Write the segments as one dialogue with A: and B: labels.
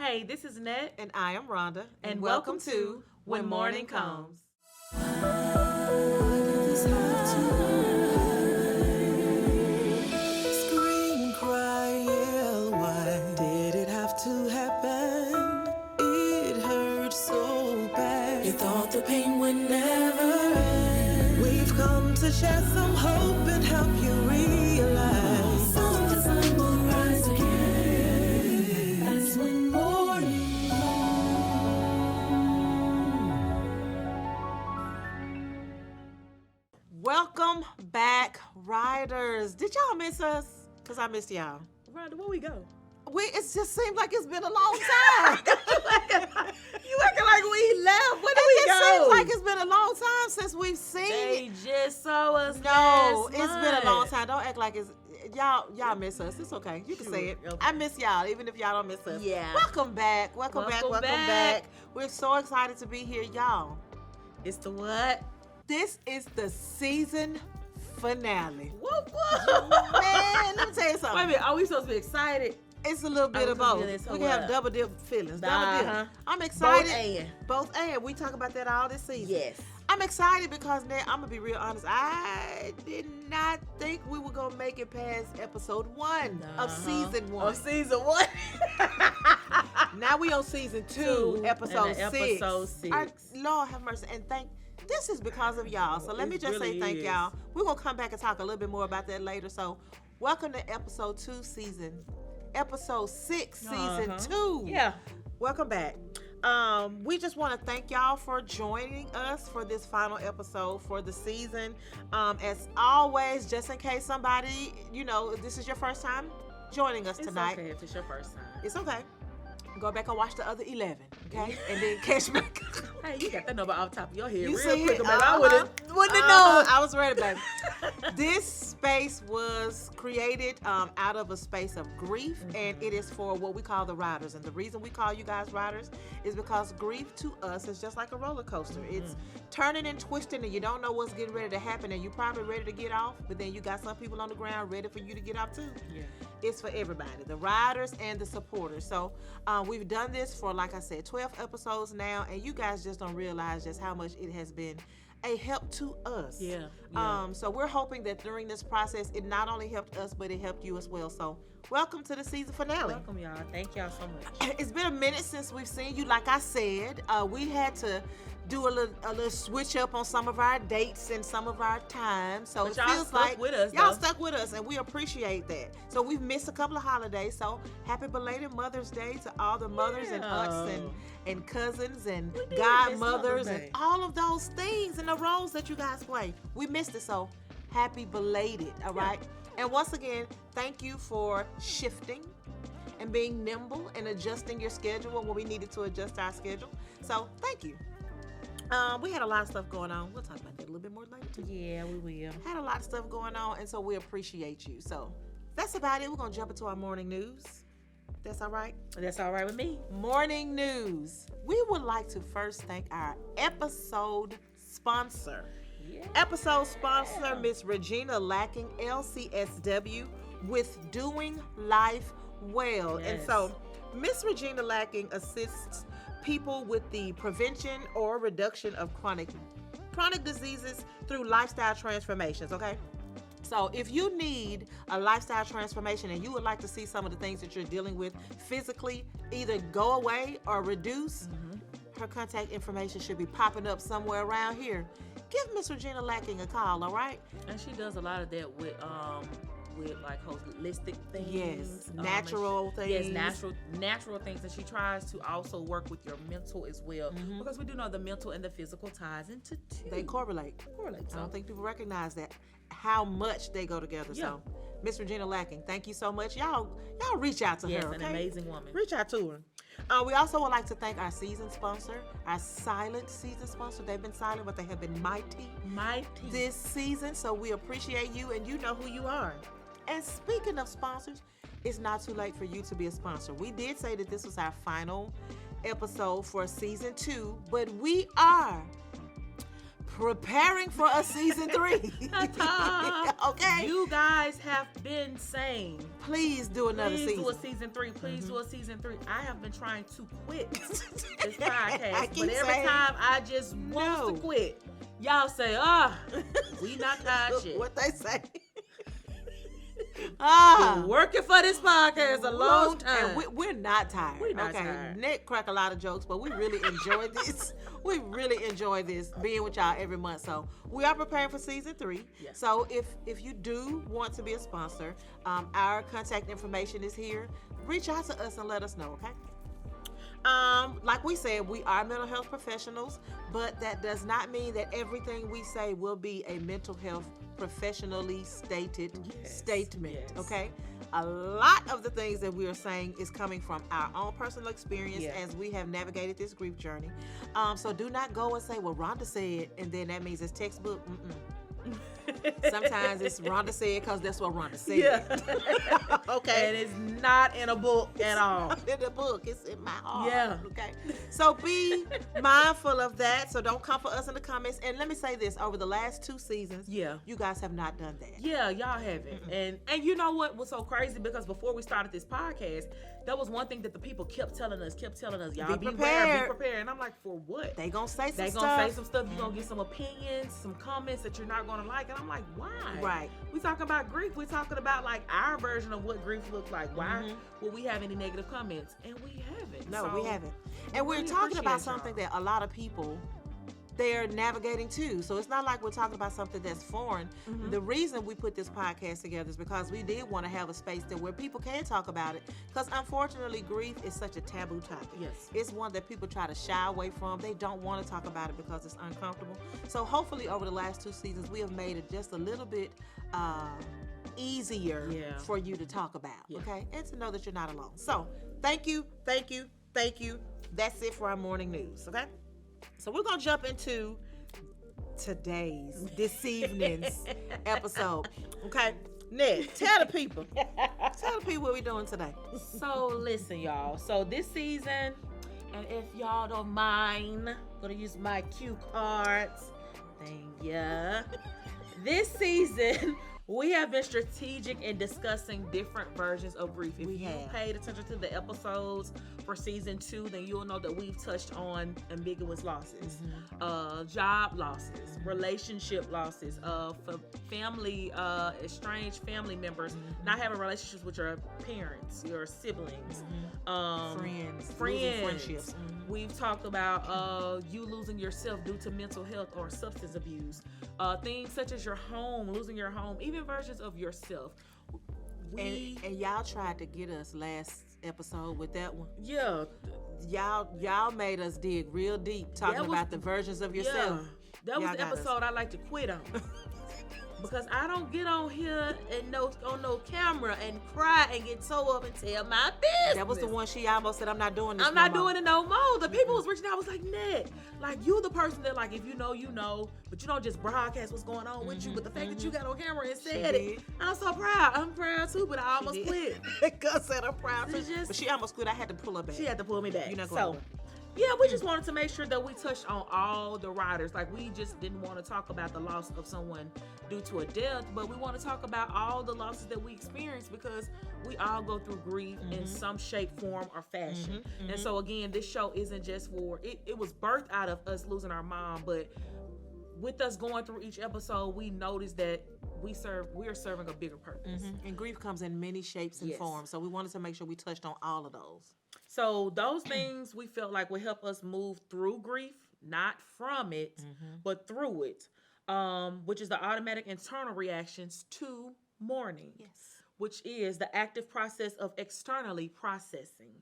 A: Hey, this is Net.
B: And I am Rhonda.
A: And welcome to When Mourning Comes.
C: Scream, cry, yell, why did it have to happen? It hurt so bad. You thought the pain would never end. We've come to share some hope and help you realize the sun will rise again. That's when morning
B: Welcome back, riders. Did y'all miss us? Because I missed y'all.
A: Rhonda, where we go?
B: It just seems like it's been a long time.
A: You acting like we left. Where did
B: It
A: we
B: just
A: go?
B: seems like it's been a long time since we've seen
A: They just saw us.
B: No,
A: last
B: it's been a
A: month.
B: long time. Don't act like it's y'all miss us. It's okay. You can say it.
A: Okay.
B: I miss y'all, even if y'all don't miss us.
A: Yeah.
B: Welcome back. Welcome back. We're so excited to be here, y'all.
A: It's the what?
B: This is the season finale.
A: Whoop, whoop.
B: Man, let me tell you something.
A: Wait a minute, are we supposed to be excited?
B: It's a little bit of both. We can have double dip feelings. Double dip. I'm excited. Both and. We talk about that all this season.
A: Yes.
B: I'm excited because now I'm gonna be real honest. I did not think we were gonna make it past episode 1 of season 1.
A: Of season 1.
B: Now we on season 2, episode 6.
A: Episode 6.
B: Our Lord have mercy. And this is because of y'all. So let me just say thank y'all. We're gonna come back and talk a little bit more about that later. So welcome to episode 2 episode 6 season 2.
A: Yeah.
B: Welcome back. We just want to thank y'all for joining us for this final episode for the season. As always, just in case somebody, this is your first time joining us tonight.
A: It's okay if it's your first time.
B: It's okay. Go back and watch the other 11, okay? And then catch back.
A: Hey, you got that number off the top of your head
B: You
A: real
B: see
A: quick,
B: it?
A: baby. I wouldn't have known.
B: I was ready, baby. This space was created out of a space of grief, and it is for what we call the riders. And the reason we call you guys riders is because grief to us is just like a roller coaster. It's turning and twisting, and you don't know what's getting ready to happen, and you're probably ready to get off, but then you got some people on the ground ready for you to get off too.
A: Yeah.
B: It's for everybody, the riders and the supporters. So we've done this for, like I said, 12 episodes now, and you guys just don't realize just how much it has been a help to us.
A: Yeah.
B: So we're hoping that during this process, it not only helped us, but it helped you as well. So welcome to the season finale.
A: Welcome, y'all. Thank y'all so much.
B: It's been a minute since we've seen you. Like I said, we had to do a little switch up on some of our dates and some of our times. So
A: but
B: it
A: y'all
B: feels
A: stuck
B: like
A: with us,
B: y'all
A: though.
B: stuck with us, and we appreciate that. So we've missed a couple of holidays. So happy belated Mother's Day to all the mothers and aunts and cousins and
A: We did
B: godmothers
A: miss Mother's
B: and
A: Day.
B: all of those things and the roles that you guys play. We missed it, so happy belated, all right? And once again, thank you for shifting and being nimble and adjusting your schedule when we needed to adjust our schedule. So thank you. We had a lot of stuff going on. We'll talk about that a little bit more later too.
A: Yeah, we will.
B: Had a lot of stuff going on, and so we appreciate you. So that's about it. We're gonna jump into our morning news. That's all right?
A: That's all right with me.
B: Morning news. We would like to first thank our episode sponsor.
A: Yeah.
B: Episode sponsor, Miss Regina Lacking, LCSW, with Doing Life Well.
A: Yes.
B: And so Miss Regina Lacking assists people with the prevention or reduction of chronic diseases through lifestyle transformations, okay? So if you need a lifestyle transformation and you would like to see some of the things that you're dealing with physically either go away or reduce, her contact information should be popping up somewhere around here. Give Miss Regina Lacking a call, all right?
A: And she does a lot of that with like holistic things.
B: Yes, natural things.
A: Yes, natural things, and she tries to also work with your mental as well, because we do know the mental and the physical ties into two.
B: They correlate. I don't think people recognize that, how much they go together.
A: Yeah.
B: So, Miss Regina Lacking, thank you so much. Y'all reach out to
A: Yes,
B: her,
A: an
B: okay?
A: amazing woman.
B: Reach out to her. We also would like to thank our season sponsor, our silent season sponsor. They've been silent, but they have been mighty this season. So we appreciate you, and you know who you are. And speaking of sponsors, it's not too late for you to be a sponsor. We did say that this was our final episode for season 2, but we are preparing for a season 3. Okay?
A: You guys have been saying,
B: please do another
A: please
B: season.
A: do a season 3. Please do a season 3. I have been trying to quit this
B: I
A: podcast,
B: keep
A: but every
B: saying,
A: time I just want to quit, y'all say, we not tired shit.
B: What they say.
A: Been working for this podcast a long time.
B: And we're not tired.
A: We're not tired.
B: Nick crack a lot of jokes, but we really enjoy this. We really enjoy this being with y'all every month. So we are preparing for season 3.
A: Yes.
B: So if you do want to be a sponsor, our contact information is here. Reach out to us and let us know, okay? Like we said, we are mental health professionals, but that does not mean that everything we say will be a mental health professionally stated statement.
A: Yes.
B: Okay, a lot of the things that we are saying is coming from our own personal experience as we have navigated this grief journey. So do not go and say, well, Rhonda said, and then that means it's textbook. Sometimes it's Rhonda said because that's what Rhonda said.
A: Yeah.
B: Okay.
A: And it's not in a book at all.
B: In the book, it's in my heart.
A: Yeah.
B: Okay. So be mindful of that. So don't come for us in the comments. And let me say this: over the last 2 seasons, you guys have not done that.
A: Yeah, y'all haven't. And you know what was so crazy? Because before we started this podcast, that was one thing that the people kept telling us, y'all be prepared, be prepared. And I'm like, for what?
B: They gonna say some
A: they
B: stuff.
A: Gonna say some stuff. You're gonna get some opinions, some comments that you're not gonna like. And I'm like, why?
B: Right.
A: We talking about grief. We talking about like our version of what grief looks like. Why will we have any negative comments? And we haven't.
B: No,
A: so
B: we haven't. And we're
A: really
B: talking about
A: appreciate
B: something
A: y'all.
B: that a lot of people, they're navigating too. So it's not like we're talking about something that's foreign. The reason we put this podcast together is because we did want to have a space that where people can talk about it. Because unfortunately, grief is such a taboo topic.
A: Yes.
B: It's one that people try to shy away from. They don't want to talk about it because it's uncomfortable. So hopefully over the last 2 seasons, we have made it just a little bit easier for you to talk about. Okay. And to know that you're not alone. So thank you. That's it for our morning news. Okay. So we're gonna jump into this evening's episode. Okay, Ned, tell the people what we're doing today.
A: So listen, y'all. So this season, and if y'all don't mind, I'm gonna use my cue cards. Thank ya. This season, we have been strategic in discussing different versions of grief. If you paid attention to the episodes for season 2, then you'll know that we've touched on ambiguous losses, job losses, relationship losses, family, estranged family members, not having relationships with your parents, your siblings,
B: friends,
A: friendships. We've talked about you losing yourself due to mental health or substance abuse, things such as your home, losing your home, even versions of yourself.
B: And y'all tried to get us last episode with that one.
A: Yeah.
B: Y'all made us dig real deep talking about the versions of yourself.
A: Yeah. That was the episode I like to quit on. Because I don't get on here and on no camera and cry and get so up and tell my business.
B: That was the one she almost said, I'm not doing this.
A: I'm not doing it no more. The people was reaching out. I was like, Ned, like you the person that like if you know, you know, but you don't just broadcast what's going on with you. But the fact that you got on camera and said it, I'm so proud. I'm proud too, but I almost quit.
B: Gus said I'm proud too. But she almost quit. I had to pull her back.
A: She had to pull me back.
B: You're not going to.
A: Yeah, we just wanted to make sure that we touched on all the riders. Like, we just didn't want to talk about the loss of someone due to a death, but we want to talk about all the losses that we experience because we all go through grief in some shape, form, or fashion. And so, again, this show isn't just for, it was birthed out of us losing our mom, but with us going through each episode, we noticed that we are serving a bigger purpose.
B: And grief comes in many shapes and forms, so we wanted to make sure we touched on all of those.
A: So those things we felt like would help us move through grief, not from it, but through it, which is the automatic internal reactions to mourning, which is the active process of externally processing.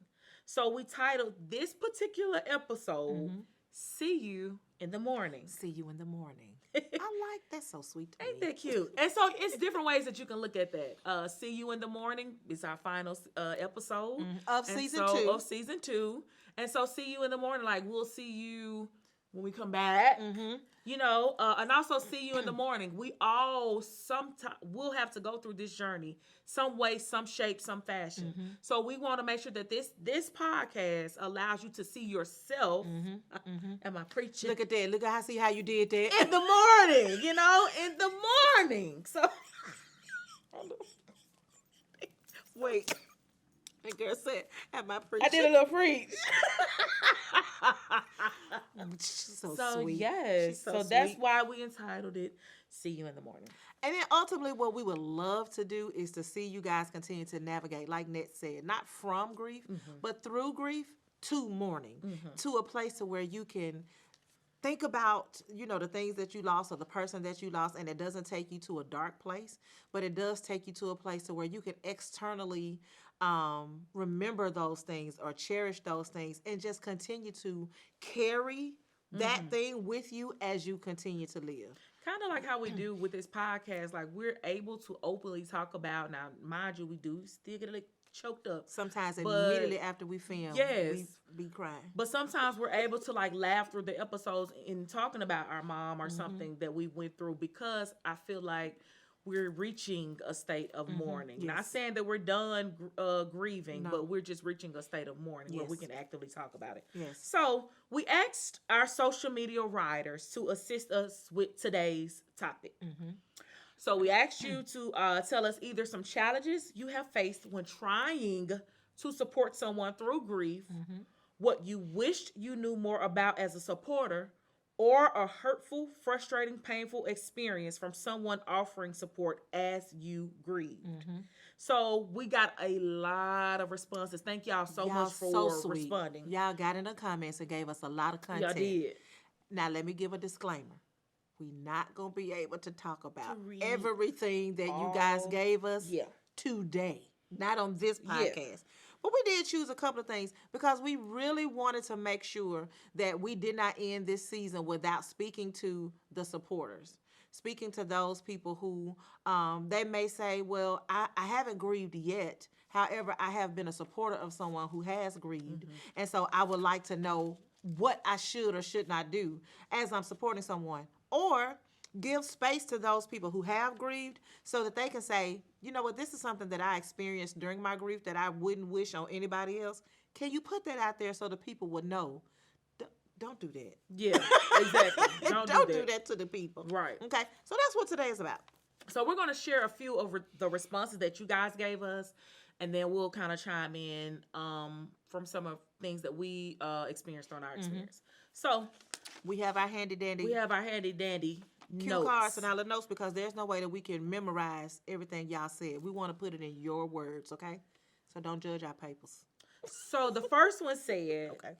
A: So we titled this particular episode, See You in the Morning.
B: See You in the Morning. I like that's so sweet to me.
A: Ain't that cute? And so it's different ways that you can look at that. See You in the Morning is our final episode
B: of season 2.
A: Of season 2. And so See You in the Morning, like we'll see you when we come back.
B: Mm-hmm.
A: You know, and also see you in the morning. We all sometime will have to go through this journey, some way, some shape, some fashion.
B: Mm-hmm.
A: So we want to make sure that this podcast allows you to see yourself.
B: Mm-hmm. Mm-hmm.
A: Am I preaching?
B: Look at that. Look at how see how you did that.
A: In the morning, you know, in the morning. So
B: Wait. And girl said, am I preaching?
A: I did a little preach.
B: She's so
A: So
B: sweet.
A: yes,
B: She's
A: so
B: sweet.
A: that's why we entitled it "See You in the Morning."
B: And then ultimately, what we would love to do is to see you guys continue to navigate, like Net said, not from grief, but through grief to mourning, to a place to where you can think about, you know, the things that you lost or the person that you lost, and it doesn't take you to a dark place, but it does take you to a place to where you can externally remember those things or cherish those things and just continue to carry that thing with you as you continue to live.
A: Kind of like how we do with this podcast, like we're able to openly talk about. Now, mind you, we do still get a little choked up.
B: Sometimes
A: But-
B: immediately after we film,
A: Yes.
B: we be crying.
A: But sometimes we're able to like laugh through the episodes in talking about our mom or something that we went through, because I feel like we're reaching a state of mourning. Not
B: Yes.
A: saying that we're done grieving,
B: No.
A: but we're just reaching a state of mourning where we
B: Yes.
A: can actively talk about it.
B: Yes.
A: So we asked our social media writers to assist us with today's topic. So we asked you to tell us either some challenges you have faced when trying to support someone through grief, what you wished you knew more about as a supporter, or a hurtful, frustrating, painful experience from someone offering support as you grieved. So we got a lot of responses. Thank y'all so
B: Y'all
A: much for
B: so sweet.
A: responding.
B: Y'all got in the comments and gave us a lot of
A: Y'all
B: content.
A: did.
B: Now let me give a disclaimer. We're not gonna be able to talk about
A: read
B: everything that you guys
A: all-
B: gave us
A: Yeah.
B: today. Not on this podcast. But we did choose a couple of things because we really wanted to make sure that we did not end this season without speaking to the supporters. Speaking to those people who they may say, well, I haven't grieved yet. However, I have been a supporter of someone who has grieved. And so I would like to know what I should or should not do as I'm supporting someone. Or give space to those people who have grieved so that they can say, you know what, this is something that I experienced during my grief that I wouldn't wish on anybody else. Can you put that out there so the people would know? Don't do that.
A: Yeah, exactly. Don't
B: do that to the people.
A: Right.
B: Okay. So that's what today is about.
A: So we're going to share a few of the responses that you guys gave us, and then we'll kind of chime in from some of things that we experienced on our experience. So
B: We have our handy dandy
A: we have our handy dandy
B: cue
A: notes.
B: cards and our notes because there's no way that we can memorize everything y'all said. We want to put it in your words, okay? So don't judge our papers.
A: So the first one said,
B: Okay.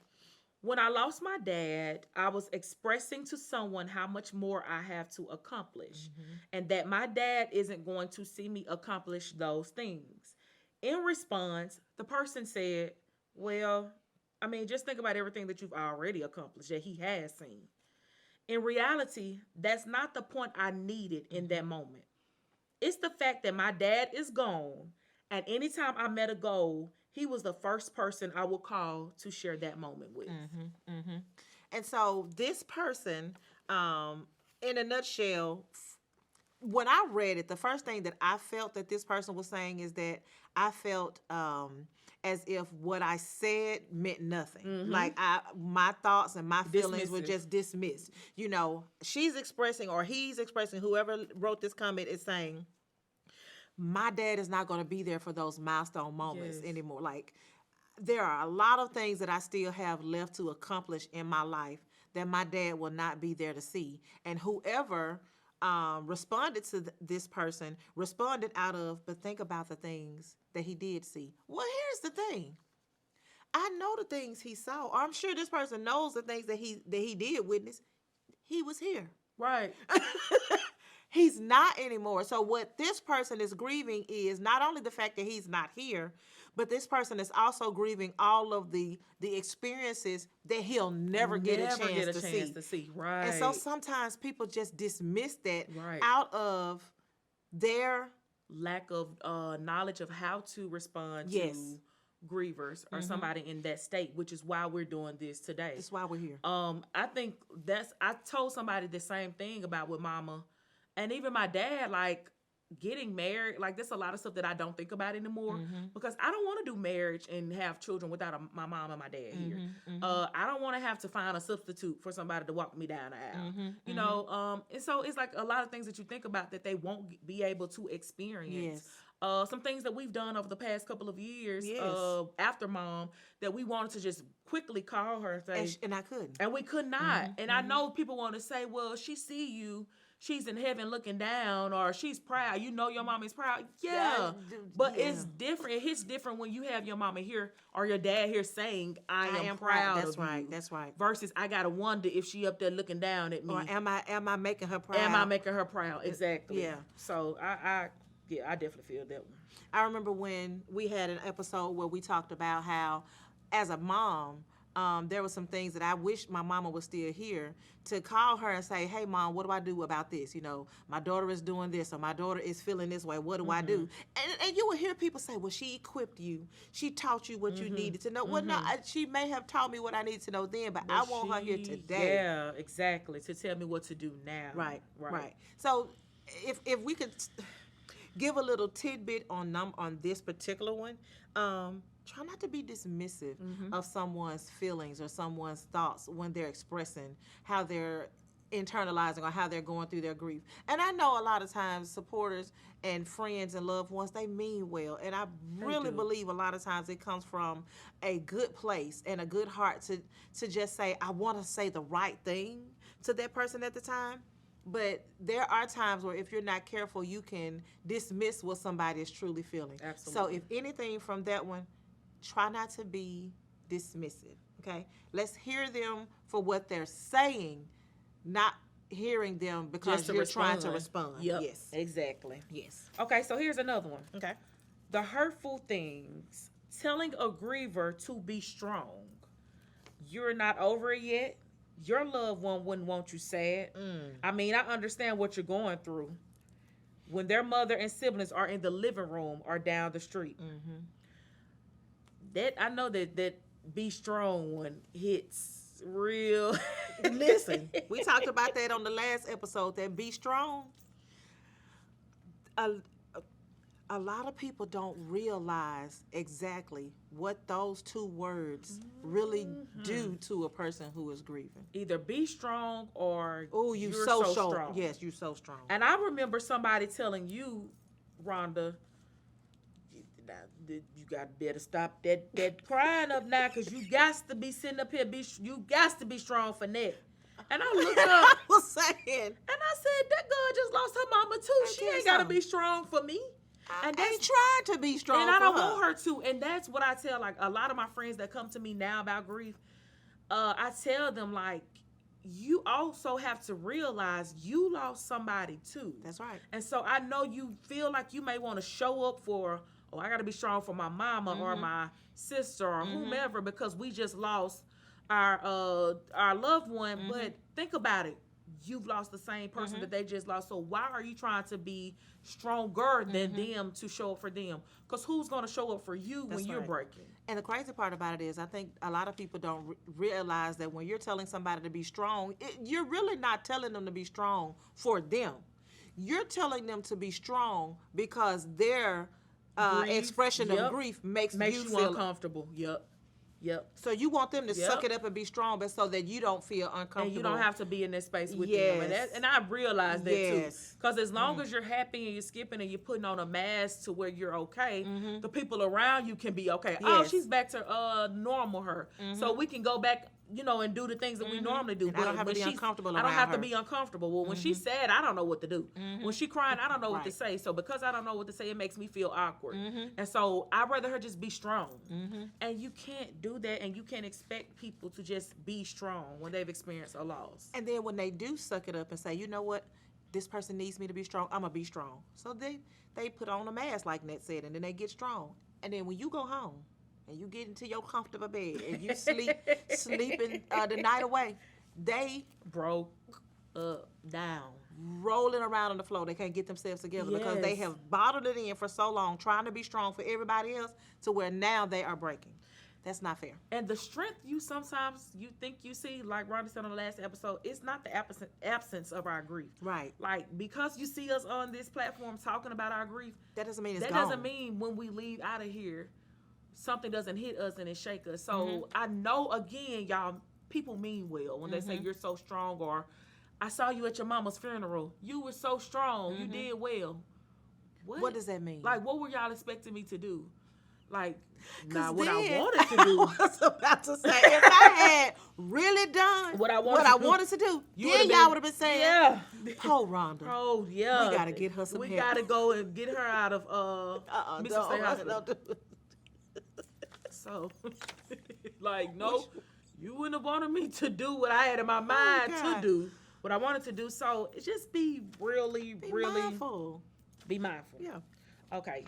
A: when I lost my dad, I was expressing to someone how much more I have to accomplish and that my dad isn't going to see me accomplish those things. In response, the person said, well, I mean, just think about everything that you've already accomplished that he has seen. In reality, that's not the point I needed in that moment. It's the fact that my dad is gone, and anytime I met a goal, he was the first person I would call to share that moment with.
B: And so this person, in a nutshell, when I read it, the first thing that I felt that this person was saying is that I felt as if what I said meant nothing. Like my thoughts and my feelings were
A: Dismissive.
B: just dismissed. You know, she's expressing or he's expressing, whoever wrote this comment is saying, my dad is not going to be there for those milestone moments
A: Yes.
B: anymore. Like, there are a lot of things that I still have left to accomplish in my life that my dad will not be there to see. And whoever responded to this person responded out of, but think about the things that he did see. Well, here's the thing. I know the things he saw. Or I'm sure this person knows the things that he did witness. He was here.
A: Right.
B: He's not anymore. So what this person is grieving is not only the fact that he's not here, but this person is also grieving all of the experiences that he'll never get a chance to see.
A: Right.
B: And so sometimes people just dismiss that
A: Right.
B: out of their
A: lack of knowledge of how to respond
B: Yes.
A: to grievers or somebody in that state, which is why we're doing this today.
B: That's why we're here.
A: I think I told somebody the same thing about with mama and even my dad, like getting married, like there's a lot of stuff that I don't think about anymore because I don't want to do marriage and have children without my mom and my dad here. I don't want to have to find a substitute for somebody to walk me down the aisle, you know? And so it's like a lot of things that you think about that they won't be able to experience. Some things that we've done over the past couple of years after mom that we wanted to just quickly call her and say,
B: and I couldn't.
A: And we could not. And I know people want to say, well, she see you, she's in heaven looking down, or she's proud. You know your mom is proud. Yeah. But it's different. It hits different when you have your mama here or your dad here saying, I am proud
B: That's
A: of
B: right.
A: you.
B: That's right.
A: Versus I gotta wonder if she up there looking down at me.
B: Or am I making her proud?
A: Am I making her proud? Exactly.
B: Yeah.
A: So I definitely feel that one.
B: I remember when we had an episode where we talked about how, as a mom, there were some things that I wish my mama was still here to call her and say, hey, mom, what do I do about this? You know, my daughter is doing this, or my daughter is feeling this way. What do I do? And you will hear people say, well, she equipped you. She taught you what you needed to know. Well, no, she may have taught me what I needed to know then, but I want her here today.
A: Yeah, exactly, to tell me what to do now.
B: Right. So if we could give a little tidbit on this particular one, try not to be dismissive of someone's feelings or someone's thoughts when they're expressing how they're internalizing or how they're going through their grief. And I know a lot of times supporters and friends and loved ones, they mean well. And I really believe a lot of times it comes from a good place and a good heart to just say, I want to say the right thing to that person at the time. But there are times where if you're not careful, you can dismiss what somebody is truly feeling.
A: Absolutely.
B: So if anything from that one, try not to be dismissive, okay? Let's hear them for what they're saying, not hearing them because you're trying to respond.
A: Yep.
B: Yes.
A: Exactly.
B: Yes.
A: Okay, so here's another one.
B: Okay.
A: The hurtful things. Telling a griever to be strong. You're not over it yet. Your loved one wouldn't want you sad. I mean, I understand what you're going through when their mother and siblings are in the living room or down the street. That I know that be strong one hits real.
B: Listen, we talked about that on the last episode, that be strong. A lot of people don't realize exactly what those two words really do to a person who is grieving.
A: Either be strong or
B: you're
A: so
B: strong.
A: strong.
B: Yes, you're so strong.
A: And I remember somebody telling you, Rhonda, you got better stop that crying up now, because you got to be sitting up here. You got to be strong for that. And I looked up.
B: I was saying.
A: And I said, that girl just lost her mama too. She ain't got to be strong for me.
B: And they trying to be strong
A: and I don't
B: for
A: want her to. And that's what I tell, like, a lot of my friends that come to me now about grief. I tell them, like, you also have to realize you lost somebody too.
B: That's right.
A: And so I know you feel like you may want to show up for, I got to be strong for my mama or my sister or whomever, because we just lost our loved one. But think about it. You've lost the same person that they just lost. So why are you trying to be stronger than them to show up for them? Because who's going to show up for you when you're breaking?
B: And the crazy part about it is, I think a lot of people don't realize that when you're telling somebody to be strong, you're really not telling them to be strong for them. You're telling them to be strong because their expression of grief makes you feel
A: uncomfortable. Yep.
B: So you want them to suck it up and be strong, but so that you don't feel uncomfortable.
A: And you don't have to be in that space with them. And I realize that too. Because as long as you're happy and you're skipping and you're putting on a mask to where you're okay, the people around you can be okay. Oh, she's back to normal her. So we can go back, and do the things that we normally do.
B: And I don't have to be uncomfortable around her.
A: I don't have to be uncomfortable. Well, when she's sad, I don't know what to do. When she's crying, I don't know what to say. So because I don't know what to say, it makes me feel awkward. And so I'd rather her just be strong. And you can't do that, and you can't expect people to just be strong when they've experienced a loss.
B: And then when they do suck it up and say, you know what, this person needs me to be strong, I'm going to be strong. So they put on a mask, like Nat said, and then they get strong. And then when you go home, and you get into your comfortable bed and you sleeping the night away, they
A: broke up down.
B: rolling around on the floor. They can't get themselves together because they
A: Yes.
B: have bottled it in for so long, trying to be strong for everybody else, to where now they are breaking. That's not fair.
A: And the strength you sometimes you think you see, like Rhonda said on the last episode, it's not the absence of our grief.
B: Right.
A: Like, because you see us on this platform talking about our grief,
B: That doesn't mean it's
A: that
B: gone.
A: doesn't mean when we leave out of here, something doesn't hit us and it shake us. So I know, again, y'all, people mean well when they say you're so strong, or I saw you at your mama's funeral. You were so strong. You did well.
B: What does that mean?
A: Like, what were y'all expecting me to do? Like,
B: Nah,
A: what I
B: then,
A: wanted to do.
B: I was about to say, if I had really done
A: What I
B: wanted to do,
A: You
B: then
A: would've
B: y'all
A: been-
B: would have been saying,
A: Yeah.
B: "Oh, Rhonda,
A: Oh, yeah.
B: we gotta get her some
A: We
B: help."
A: gotta go and get her out of Mississippi State Hospital.
B: don't do it.
A: So, like, no, you wouldn't have wanted me to do what I had in my mind to
B: God.
A: do, what I wanted to do. So, just be really,
B: Be
A: really
B: mindful.
A: be mindful.
B: Yeah.
A: Okay.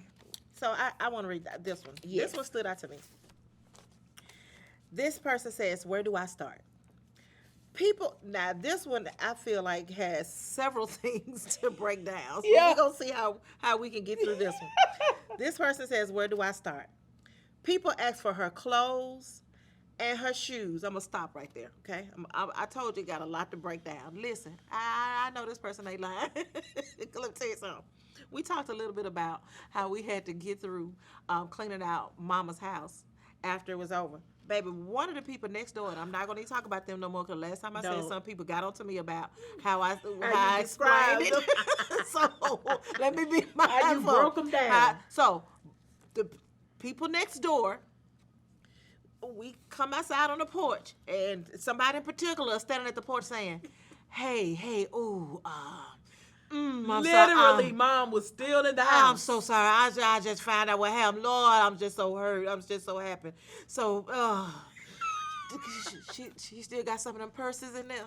B: So I want to read this one.
A: Yes.
B: This one stood out to me. This person says, "Where do I start?" People, now this one I feel like has several things to break down. So
A: Yeah.
B: we're gonna see how we can get through this one. This person says, "Where do I start?" People ask for her clothes and her shoes. I'm gonna stop right there. Okay, I told you got a lot to break down. Listen, I know this person ain't lying. Let me tell you something. We talked a little bit about how we had to get through cleaning out Mama's house after it was over. Baby, one of the people next door, and I'm not going to talk about them no more, because last time I said,
A: No.
B: some people got onto me about how I
A: you
B: explained
A: described
B: it. So let me be mindful.
A: How you broke 'em down.
B: So the people next door, we come outside on the porch, and somebody in particular is standing at the porch saying, hey, ooh, I'm
A: Literally, Mom was still in the house.
B: I'm so sorry. I just found out what happened. Lord, I'm just so hurt. I'm just so happy. So, she still got some of them purses in there.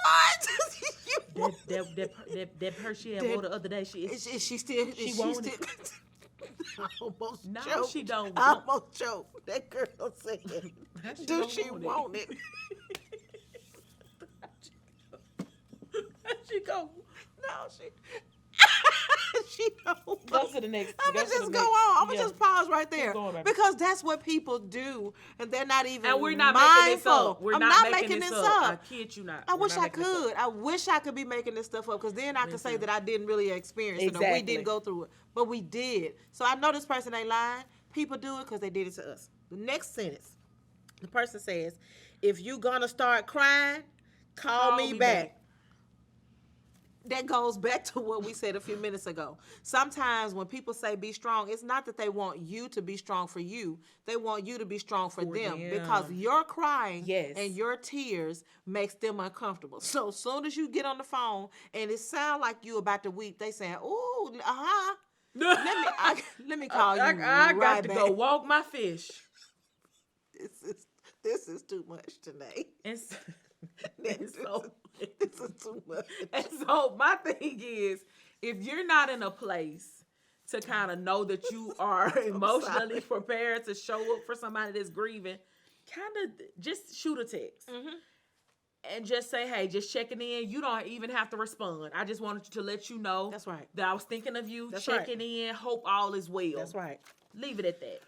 B: What?
A: That purse she had wore the other day,
B: Is she still?
A: She
B: Is
A: want
B: she
A: it.
B: still? I almost
A: No,
B: choked.
A: she don't.
B: I almost choked. That girl said,
A: She
B: "Do
A: don't
B: she want it?"
A: She go.
B: No, she don't.
A: Go to the next.
B: I'm
A: go
B: gonna
A: to the
B: just go
A: next.
B: on. I'm
A: Yeah.
B: gonna just pause right there,
A: going, baby.
B: because that's what people do, and they're not even.
A: And we're not
B: mindful.
A: making this up. We're
B: I'm
A: not making this up. I kid you not.
B: I
A: We're
B: wish
A: not
B: I
A: making this up.
B: could. I wish I could be making this stuff up, because then I could say
A: Listen.
B: that I didn't really experience it, or we
A: Exactly.
B: didn't go through it, but we did. So I know this person ain't lying. People do it because they did it to us. The next sentence, the person says, "If you gonna start crying, call me back." That goes back to what we said a few minutes ago. Sometimes when people say be strong, it's not that they want you to be strong for you. They want you to be strong for them, because your crying
A: Yes.
B: and your tears makes them uncomfortable. So as soon as you get on the phone and it sounds like you about to weep, they saying, "Ooh, let me call you
A: I
B: right
A: got to
B: back."
A: go walk my fish.
B: This is too much today.
A: It's,
B: This is too much.
A: and so my thing is, if you're not in a place to kind of know that you are emotionally prepared to show up for somebody that's grieving, kind of just shoot a text. And just say, hey, just checking in. You don't even have to respond. I just wanted to let you know
B: That's right.
A: that I was thinking of you,
B: That's
A: checking in. Hope all is well.
B: That's right.
A: Leave it at that.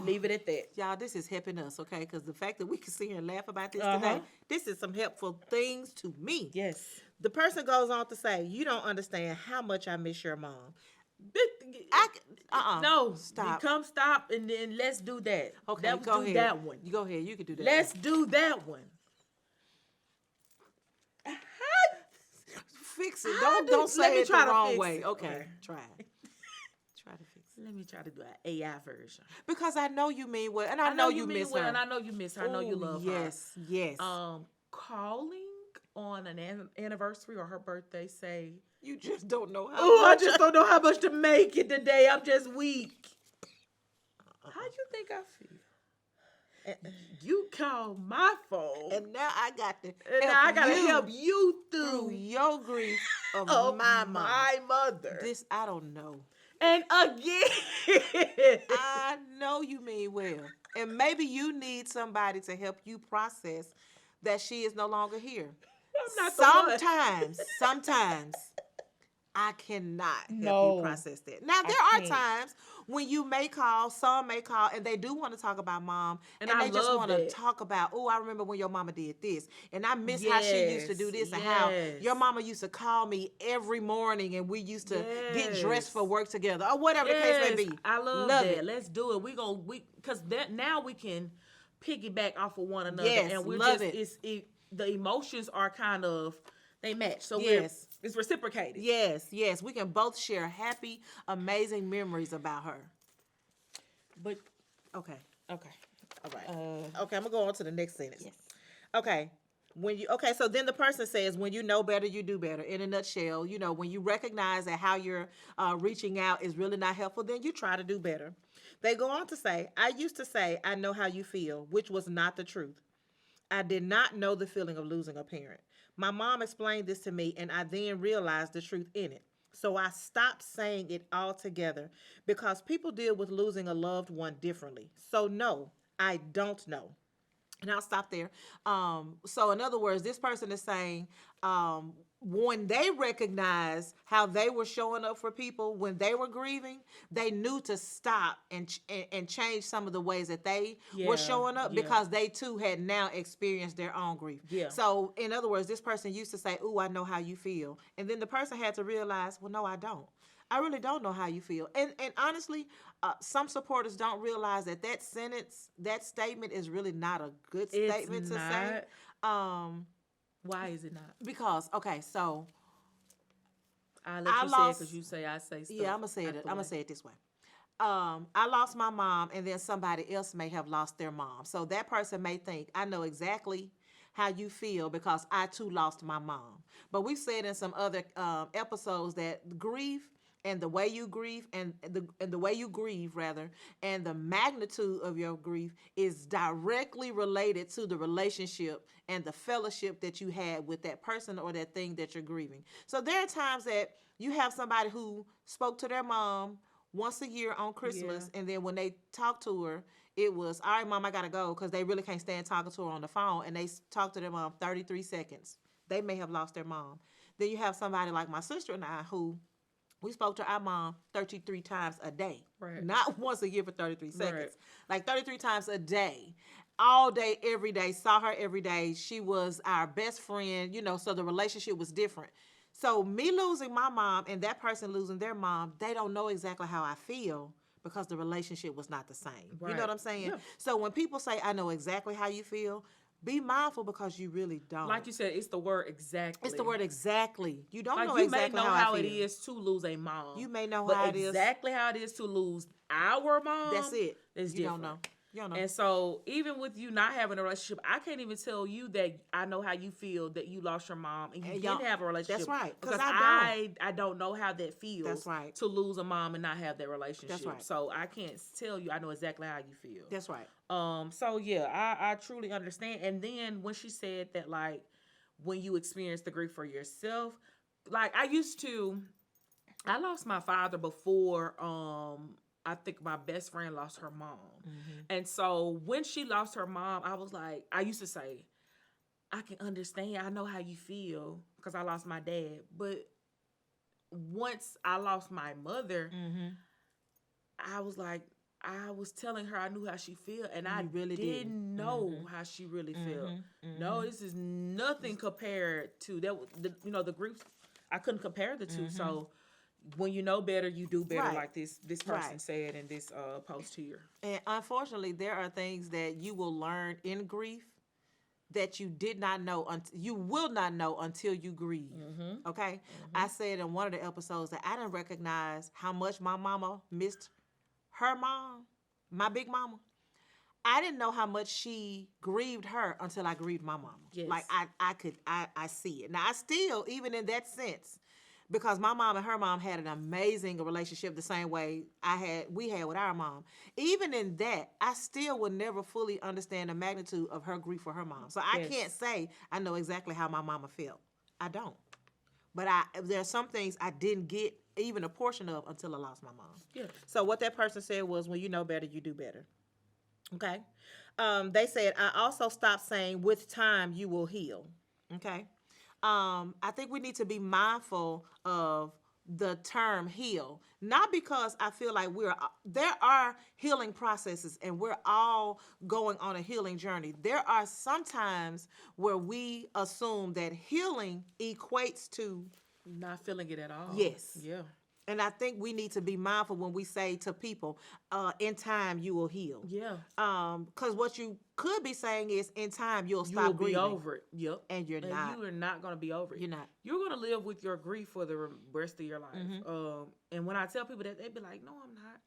A: Leave it at that.
B: Y'all, this is helping us, okay? Because the fact that we can sit here and laugh about this
A: Uh-huh.
B: today, this is some helpful things to me.
A: Yes.
B: The person goes on to say, "You don't understand how much I miss your mom."
A: No,
B: Stop.
A: Come stop and then let's do that.
B: Okay,
A: Let's
B: go
A: do
B: ahead.
A: that one.
B: You go ahead. You can do that.
A: Let's do that one.
B: fix it.
A: How
B: Don't
A: do- let
B: say
A: me
B: it
A: try
B: the
A: to
B: wrong
A: fix
B: way.
A: it.
B: Okay,
A: Okay.
B: try it. Try to fix it.
A: Let me try to do an AI version.
B: Because I know you mean well, and I know you
A: mean
B: miss
A: well,
B: her.
A: and I know you miss her. I know you
B: Ooh,
A: love
B: yes,
A: her.
B: yes.
A: Calling on an anniversary or her birthday, say,
B: You just don't know how.
A: "Oh, I
B: much
A: just don't know how much to make it today. I'm just weak." How you think I feel? You call my phone,
B: And now I got to.
A: and now I gotta help you
B: through
A: through
B: your grief of
A: of
B: my mom.
A: my mother.
B: This I don't know.
A: And again,
B: I know you mean well, and maybe you need somebody to help you process that she is no longer here.
A: I'm not the one.
B: Sometimes I cannot help
A: No,
B: you process that. Now, there
A: I
B: are
A: can't.
B: times when you may call, some may call, and they do want to talk about mom.
A: And
B: And
A: I
B: they just
A: love
B: want to
A: that.
B: talk about, oh, I remember when your mama did this. And I miss how she used to do this and how
A: yes.
B: your mama used to call me every morning and we used to get
A: Yes.
B: dressed for work together or whatever the case may be.
A: I love that.
B: it.
A: Let's do it. Because that now we can piggyback off of one another,
B: Yes,
A: and we're
B: love
A: just
B: it.
A: the emotions are kind of they match. So
B: Yes.
A: it's reciprocated.
B: Yes. We can both share happy, amazing memories about her.
A: But
B: Okay.
A: okay,
B: All right. Okay, I'm gonna go on to the next sentence.
A: yes.
B: Okay. So then the person says, when you know better, you do better. In a nutshell, when you recognize that how you're reaching out is really not helpful, then you try to do better. They go on to say, I used to say, I know how you feel, which was not the truth. I did not know the feeling of losing a parent. My mom explained this to me, and I then realized the truth in it. So I stopped saying it altogether because people deal with losing a loved one differently. So no, I don't know. And I'll stop there. So in other words, this person is saying, when they recognized how they were showing up for people when they were grieving, they knew to stop and change some of the ways that they were showing up because they too had now experienced their own grief.
A: Yeah.
B: So in other words, this person used to say, "Ooh, I know how you feel," and then the person had to realize, "Well, no, I don't. I really don't know how you feel." And honestly, some supporters don't realize that sentence, that statement is really not a good statement to say.
A: Why is it not?
B: Because, okay, so
A: I let
B: I
A: you say it
B: lost-
A: because you say I say stuff.
B: yeah, I'm gonna say
A: out
B: it.
A: the
B: I'm gonna
A: way.
B: say it this way. I lost my mom, and then somebody else may have lost their mom. So that person may think, I know exactly how you feel because I too lost my mom. But we've said in some other episodes that grief and the way you grieve and the way you grieve rather and the magnitude of your grief is directly related to the relationship and the fellowship that you had with that person or that thing that you're grieving. So there are times that you have somebody who spoke to their mom once a year on Christmas, and then when they talked to her, it was, all right, mom, I gotta go, because they really can't stand talking to her on the phone, and they talked to their mom 33 seconds. They may have lost their mom. Then you have somebody like my sister and I who we spoke to our mom 33 times a day.
A: Right.
B: Not once a year for 33 seconds.
A: Right.
B: Like 33 times a day. All day, every day. Saw her every day. She was our best friend, so the relationship was different. So me losing my mom and that person losing their mom, they don't know exactly how I feel because the relationship was not the same.
A: Right.
B: You know what I'm saying?
A: Yeah.
B: So when people say, I know exactly how you feel, be mindful because you really don't.
A: Like you said, it's the word exactly.
B: It's the word exactly. You don't
A: Like
B: know
A: you
B: exactly
A: may know
B: how
A: how
B: I
A: it
B: feel.
A: is to lose a mom.
B: You may know
A: but
B: how it is.
A: exactly how it is to lose our mom.
B: That's it.
A: It's
B: You
A: different.
B: don't know. You don't know.
A: And so even with you not having a relationship, I can't even tell you that I know how you feel that you lost your mom and you
B: And
A: didn't
B: y'all-
A: have a relationship.
B: that's right, 'cause
A: Because I don't know how that feels.
B: That's right.
A: To lose a mom and not have that relationship.
B: That's right.
A: So I can't tell you I know exactly how you feel.
B: That's right.
A: So yeah, I truly understand. And then when she said that, like, when you experience the grief for yourself, like I lost my father before I think my best friend lost her mom.
B: Mm-hmm.
A: And so when she lost her mom, I was like, I used to say, I can understand. I know how you feel because I lost my dad. But once I lost my mother,
B: Mm-hmm.
A: I was like, I was telling her I knew how she feel, and I
B: You really
A: didn't know
B: Mhm.
A: how she really felt.
B: Mhm.
A: No, this is nothing compared to that. The grief, I couldn't compare the 2. So when you know better, you do better,
B: Right.
A: like this person
B: Right.
A: said in this post here.
B: And unfortunately, there are things that you will learn in grief that you did not know you will not know until you grieve.
A: Mm-hmm.
B: Okay? I said in one of the episodes that I didn't recognize how much my mama missed her mom, my big mama. I didn't know how much she grieved her until I grieved my mama.
A: Yes.
B: Like I see it. Now I still, even in that sense, because my mom and her mom had an amazing relationship the same way we had with our mom. Even in that, I still would never fully understand the magnitude of her grief for her mom. So I
A: Yes.
B: can't say I know exactly how my mama felt. I don't. But there are some things I didn't get even a portion of until I lost my mom.
A: Yeah.
B: So what that person said was, when you know better, you do better. Okay. They said, I also stopped saying, with time, you will heal. Okay. I think we need to be mindful of the term heal, not because I feel like there are healing processes and we're all going on a healing journey. There are some times where we assume that healing equates to
A: Not feeling it at all.
B: yes.
A: Yeah.
B: And I think we need to be mindful when we say to people, in time you will heal.
A: Yeah.
B: Because what you could be saying is, in time you'll
A: You
B: stop
A: will be
B: grieving.
A: over it. Yep.
B: And you're not.
A: You are not going to be over it.
B: You're not.
A: You're going to live with your grief for the rest of your life. And when I tell people that, they be like, no, I'm not.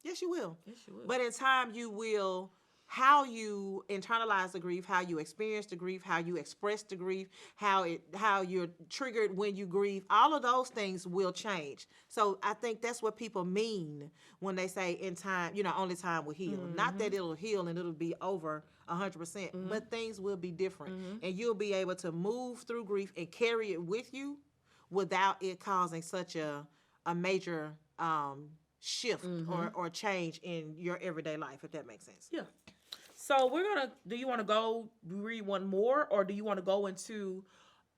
B: Yes, you will.
A: Yes, you will.
B: But in time you will. How you internalize the grief, how you experience the grief, how you express the grief, how you're triggered when you grieve, all of those things will change. So I think that's what people mean when they say in time, only time will heal. Not that it'll heal and it'll be over 100%, but things will be different. And you'll be able to move through grief and carry it with you without it causing such a major shift or change in your everyday life, if that makes sense.
A: Yeah. So do you want to go read one more, or do you want to go into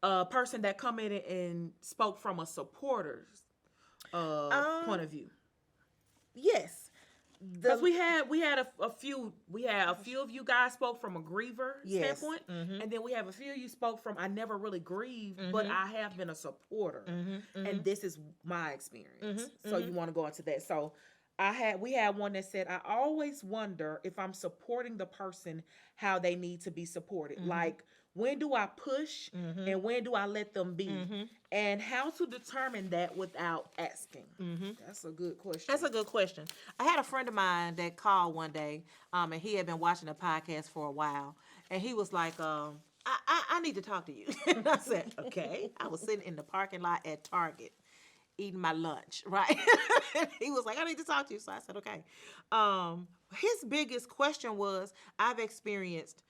A: a person that come in and spoke from a supporter's point of view?
B: Yes.
A: Because we had a few of you guys spoke from a griever standpoint, and then we have a few of you spoke from I never really grieved, but I have been a supporter, and this is my experience. So you want to go into that? So we had one that said, I always wonder if I'm supporting the person how they need to be supported. Like, when do I push and when do I let them be? And how to determine that without asking? That's a good question.
B: That's a good question. I had a friend of mine that called one day, and he had been watching the podcast for a while, and he was like, I need to talk to you. And I said, okay. I was sitting in the parking lot at Target eating my lunch, right? He was like, I need to talk to you. So I said, okay. His biggest question was, I've experienced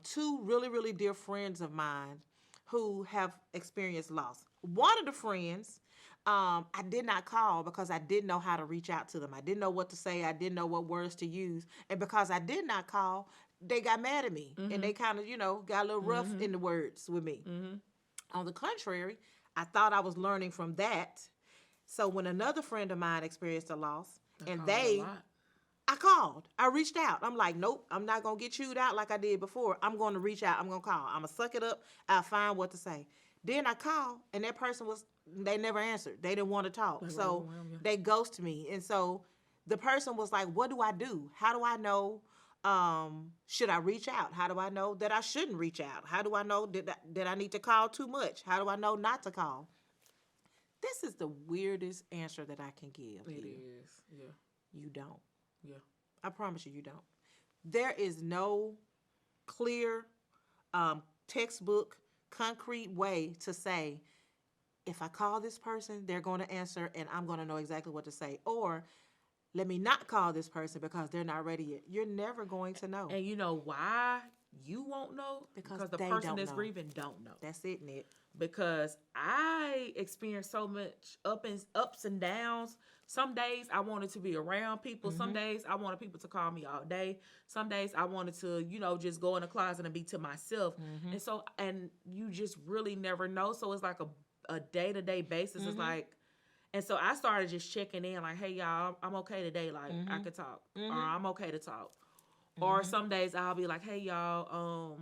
B: two really, really dear friends of mine who have experienced loss. One of the friends, I did not call because I didn't know how to reach out to them. I didn't know what to say. I didn't know what words to use. And because I did not call, they got mad at me. And they kind of, got a little rough in the words with me. On the contrary, I thought I was learning from that. So when another friend of mine experienced a loss, I called. I reached out. I'm like, nope, I'm not going to get chewed out like I did before. I'm going to reach out. I'm going to call. I'm going to suck it up. I'll find what to say. Then I called, and that person they never answered. They didn't want to talk. So they ghosted me. And so the person was like, what do I do? How do I know, should I reach out? How do I know that I shouldn't reach out? How do I know that I need to call too much? How do I know not to call? This is the weirdest answer that I can give.
A: It is, yeah.
B: You don't.
A: Yeah.
B: I promise you don't. There is no clear, textbook, concrete way to say, if I call this person, they're going to answer and I'm going to know exactly what to say. Or let me not call this person because they're not ready yet. You're never going to know.
A: And you know why you won't know? Because the person that's grieving don't know.
B: That's it, Nick.
A: Because I experienced so much ups and downs. Some days I wanted to be around people. Some days I wanted people to call me all day. Some days I wanted to, just go in the closet and be to myself. And you just really never know. So it's like a day-to-day basis. It's like, and so I started just checking in like, hey, y'all, I'm okay today. Like, I could talk. Or I'm okay to talk. Or some days I'll be like, hey, y'all,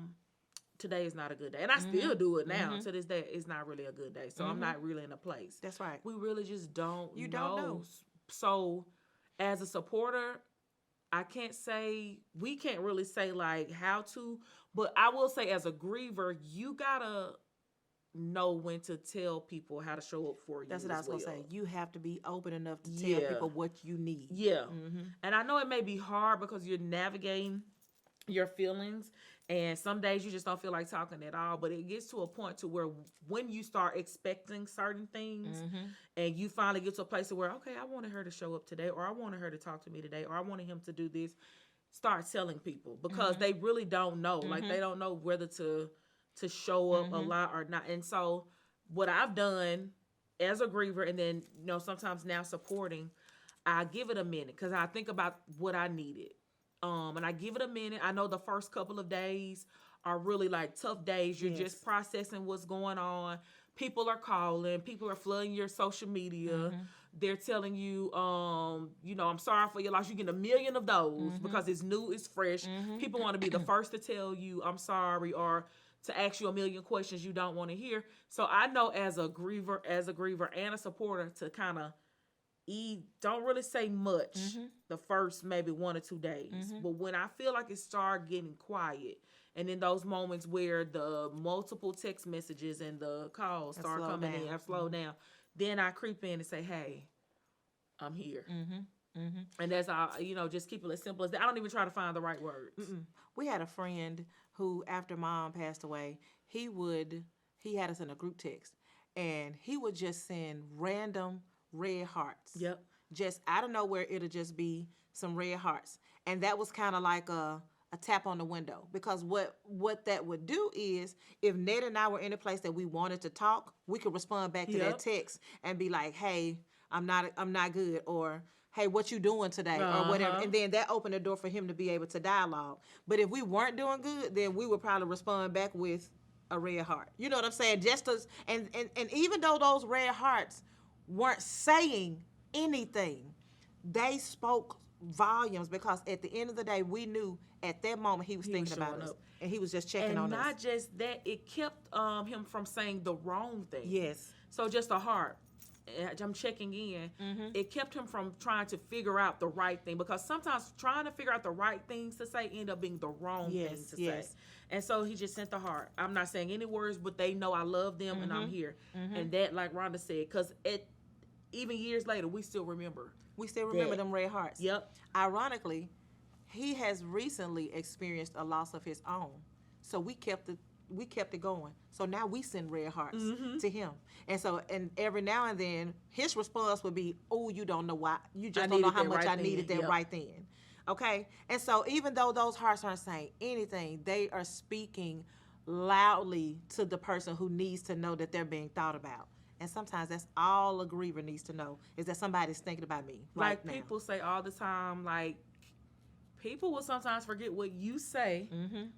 A: today is not a good day. And I still do it now. To this day, it's not really a good day. So I'm not really in a place.
B: That's right.
A: We really just don't
B: You don't know.
A: So as a supporter, we can't really say like how to, but I will say as a griever, you gotta know when to tell people how to show up for you.
B: That's what I was going to say. You have to be open enough to tell
A: Yeah.
B: people what you need.
A: Yeah. And I know it may be hard because you're navigating your feelings and some days you just don't feel like talking at all, but it gets to a point to where when you start expecting certain things and you finally get to a place where, okay, I wanted her to show up today, or I wanted her to talk to me today, or I wanted him to do this, start telling people because they really don't know. Like they don't know whether to show up a lot or not. And so what I've done as a griever and then, sometimes now supporting, I give it a minute because I think about what I needed. And I give it a minute. I know the first couple of days are really like tough days. You're
B: Yes.
A: just processing what's going on. People are calling. People are flooding your social media. They're telling you, I'm sorry for your loss. You get a million of those because it's new, it's fresh. People want to be the first to tell you, I'm sorry, or to ask you a million questions you don't want to hear. So I know as a griever and a supporter to kind of don't really say much the first maybe 1 or 2 days. But when I feel like it started getting quiet, and in those moments where the multiple text messages and the calls start coming in, I slow down, then I creep in and say, hey, I'm here. And that's all, just keep it as simple as that. I don't even try to find the right words.
B: We had a friend who, after mom passed away, he had us in a group text, and he would just send random red hearts.
A: Yep.
B: Just out of nowhere, it'll just be some red hearts. And that was kind of like a tap on the window, because what that would do is, if Ned and I were in a place that we wanted to talk, we could respond back to that text and be like, hey, I'm not good, or hey, what you doing today, or whatever. And then that opened the door for him to be able to dialogue. But if we weren't doing good, then we would probably respond back with a red heart. You know what I'm saying? Just as, and even though those red hearts weren't saying anything, they spoke volumes, because at the end of the day, we knew at that moment he was thinking about us, and he was just checking on us.
A: And not just that, it kept him from saying the wrong thing.
B: Yes.
A: So just a heart. I'm checking in. It kept him from trying to figure out the right thing, because sometimes trying to figure out the right things to say end up being the wrong things to say. And so he just sent the heart. I'm not saying any words, but they know I love them and I'm here. And that, like Rhonda said, because even years later, we still remember.
B: We still remember them red hearts.
A: Yep.
B: Ironically, he has recently experienced a loss of his own, so we kept it going. So now we send red hearts to him, and every now and then his response would be, "Oh, you don't know why. You just don't know how much I needed that right then." Okay, and so even though those hearts aren't saying anything, they are speaking loudly to the person who needs to know that they're being thought about. And sometimes that's all a griever needs to know, is that somebody's thinking about me right now.
A: Like people say all the time, like, people will sometimes forget what you say,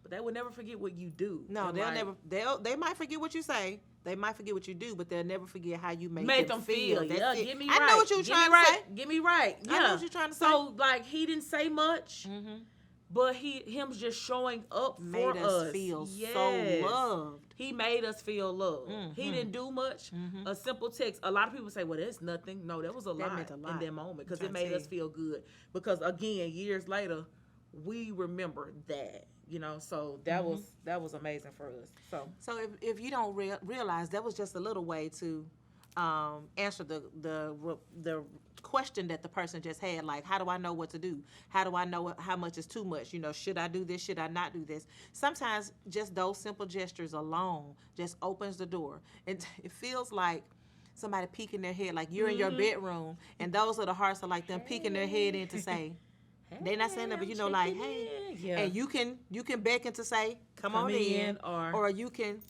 A: but they will never forget what you do.
B: No,
A: and
B: they might forget what you say. They might forget what you do, but they'll never forget how you made them
A: feel.
B: That's
A: Yeah,
B: it.
A: get me
B: I
A: right.
B: know what you were trying to say.
A: Get me right. Yeah.
B: I know what you're trying to say.
A: So, like, he didn't say much, but him just showing up
B: made
A: for
B: us feel so loved.
A: He made us feel loved. He didn't do much. A simple text. A lot of people say, well, that's nothing. No, that was a lot
B: meant a lot
A: in that moment, because it made us feel good. Because, again, years later, we remember that. So that was amazing for us.
B: So if you don't realize, that was just a little way to answer the question that the person just had, like, how do I know what to do? How do I know how much is too much? Should I do this? Should I not do this? Sometimes just those simple gestures alone just opens the door. It feels like somebody peeking their head, like you're in your bedroom, and those are the hearts are like them peeking their head in to say, they're not saying that, but like, hey, and you can beckon to say, come on in, or you can.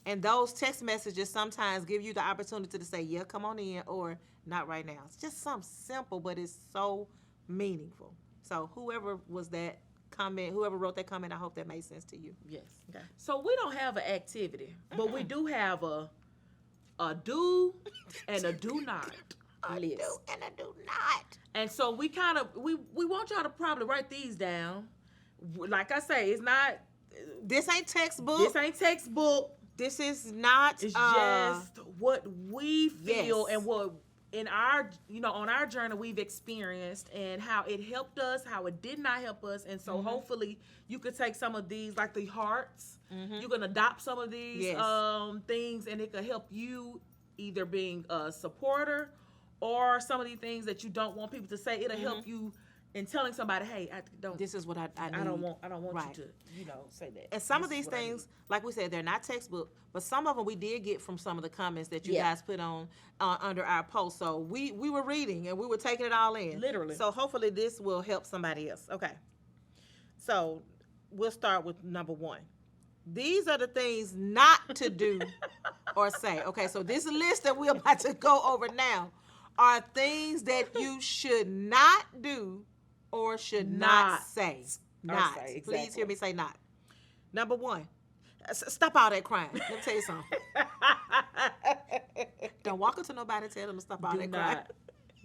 B: And those text messages sometimes give you the opportunity to say, yeah, come on in, or not right now. It's just something simple, but it's so meaningful. So whoever wrote that comment, I hope that made sense to you.
A: Yes. Okay. So we don't have an activity, but we do have a do and a do not list.
B: Do and a do not.
A: And so we want y'all to probably write these down. Like I say, it's not.
B: This ain't textbook. This is not.
A: It's just what we feel and what in our, on our journey we've experienced, and how it helped us, how it did not help us. And so hopefully you could take some of these, like the hearts, you can adopt some of these things, and it could help you either being a supporter, or some of these things that you don't want people to say. It'll help you in telling somebody, hey,
B: this is what I need.
A: I don't want you to, say that.
B: And some of these things, like we said, they're not textbook, but some of them we did get from some of the comments that you guys put on under our post. So we were reading and we were taking it all in.
A: Literally.
B: So hopefully this will help somebody else. Okay. So we'll start with number 1. These are the things not to do or say. Okay, so this list that we're about to go over now are things that you should not do or should not say. Not.
A: Say, exactly.
B: Please hear me say not. Number one, stop all that crying. Let me tell you something. Don't walk up to nobody and tell them to stop all that crying.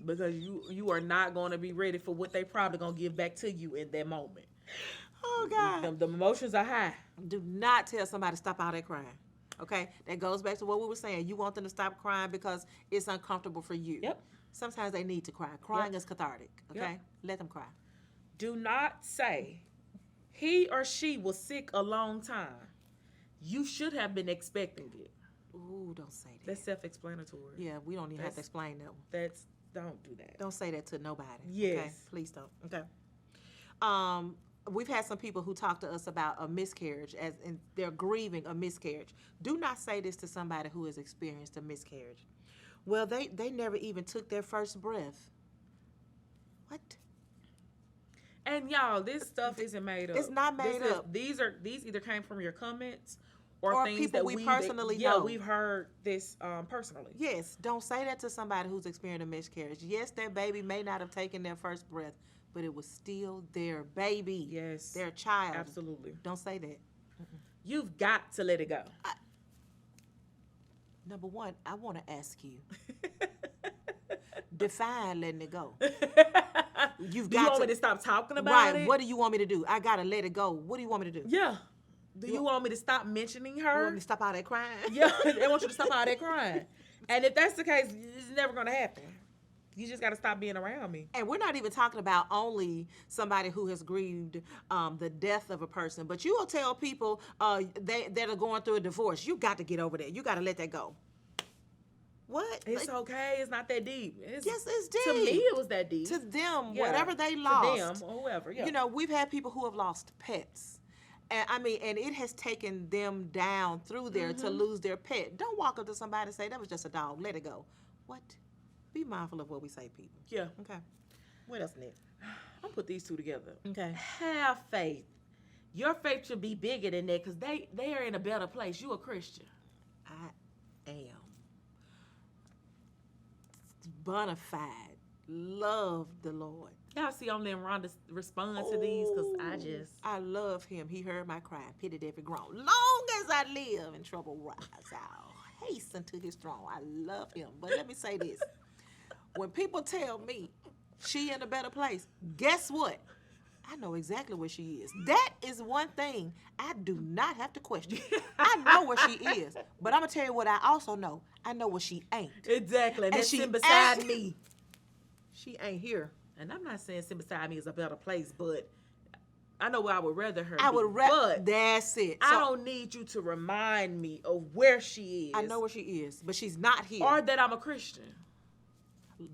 A: Because you are not going to be ready for what they probably going to give back to you in that moment.
B: Oh, God.
A: The emotions are high.
B: Do not tell somebody to stop all that crying. Okay? That goes back to what we were saying. You want them to stop crying because it's uncomfortable for you.
A: Yep.
B: Sometimes they need to cry. Crying is cathartic. Okay?
A: Yep.
B: Let them cry.
A: Do not say he or she was sick a long time. You should have been expecting it.
B: Ooh, don't say that.
A: That's self-explanatory.
B: Yeah, we don't even have to explain that one.
A: Don't do that.
B: Don't say that to nobody.
A: Yes.
B: Okay? Please don't. Okay. We've had some people who talk to us about a miscarriage, as in they're grieving a miscarriage. Do not say this to somebody who has experienced a miscarriage. Well, they never even took their first breath. What?
A: And y'all, this stuff isn't made up.
B: It's not made up.
A: These either came from your comments or things
B: people
A: that
B: we personally know.
A: Yeah, we've heard this personally.
B: Yes, don't say that to somebody who's experienced a miscarriage. Yes, that baby may not have taken their first breath, but it was still their baby.
A: Yes.
B: Their child.
A: Absolutely.
B: Don't say that.
A: You've got to let it go.
B: Number one, I want to ask you. Define letting it go.
A: Do you want me to stop talking about it?
B: Right. What do you want me to do? I got to let it go. What do you want me to do?
A: Yeah. Do you want me to stop mentioning her?
B: You want me to stop all that crying?
A: Yeah, they want you to stop all that crying. And if that's the case, it's never going to happen. You just got to stop being around me.
B: And we're not even talking about only somebody who has grieved the death of a person, but you will tell people that are going through a divorce, you got to get over that. You got to let that go. What?
A: It's okay. It's not that deep.
B: Yes, it's deep.
A: To me, it was that deep.
B: To them,
A: Yeah.
B: whatever they lost.
A: To them or whoever, yeah.
B: You know, we've had people who have lost pets. And it has taken them down through there to lose their pet. Don't walk up to somebody and say, that was just a dog. Let it go. What? Be mindful of what we say, people.
A: Yeah.
B: Okay. What else, Nick?
A: I'll put these two together.
B: Okay.
A: Have faith. Your faith should be bigger than that because they are in a better place. You a Christian.
B: I am. Bona fide. Love the Lord.
A: Y'all see on them Rhonda respond to these because
B: I love him. He heard my cry, pitied every groan. Long as I live and trouble rise, I'll hasten to his throne. I love him. But let me say this. When people tell me she in a better place, guess what? I know exactly where she is. That is one thing I do not have to question. I know where she is. But I'm going to tell you what I also know. I know where she ain't.
A: Exactly. And that's
B: she
A: sitting beside
B: ain't.
A: me.
B: She ain't here.
A: And I'm not saying sitting beside me is a better place, but I know where I would rather her
B: I
A: be.
B: would rather. That's it.
A: I don't need you to remind me of where she is.
B: I know where she is, but she's not here.
A: Or that I'm a Christian.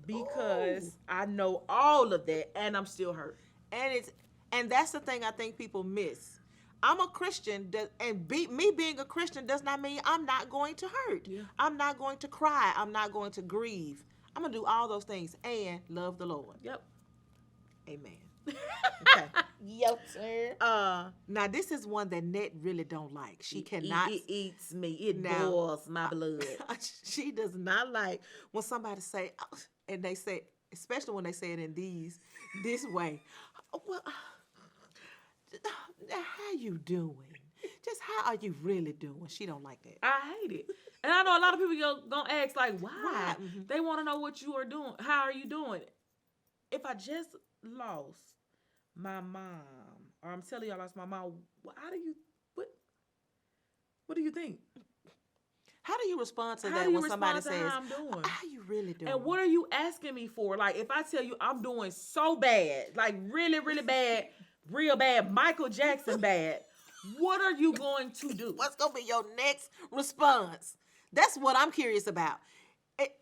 A: Because I know all of that and I'm still hurt.
B: And that's the thing I think people miss. I'm a Christian, me being a Christian does not mean I'm not going to hurt.
A: Yeah.
B: I'm not going to cry. I'm not going to grieve. I'm going to do all those things and love the Lord.
A: Yep.
B: Amen. Okay.
A: Yep, sir.
B: Now, this is one that Nett really don't like. She cannot.
A: It eats me. It boils my blood.
B: She does not like when somebody say, and they say, especially when they say it in this way. Well, how you doing? Just how are you really doing? She don't like that.
A: I hate it. And I know a lot of people gonna ask, like, why?
B: Why? Mm-hmm.
A: They want to know what you are doing. How are you doing? If I just lost my mom, or I'm telling you I lost my mom, what do you think?
B: How do you respond to
A: How
B: that
A: do you
B: when somebody
A: respond to
B: says,
A: how I'm doing?
B: how you really doing?
A: And what are you asking me for? Like, if I tell you I'm doing so bad, like really, really bad, real bad, Michael Jackson bad, what are you going to do?
B: What's going to be your next response? That's what I'm curious about.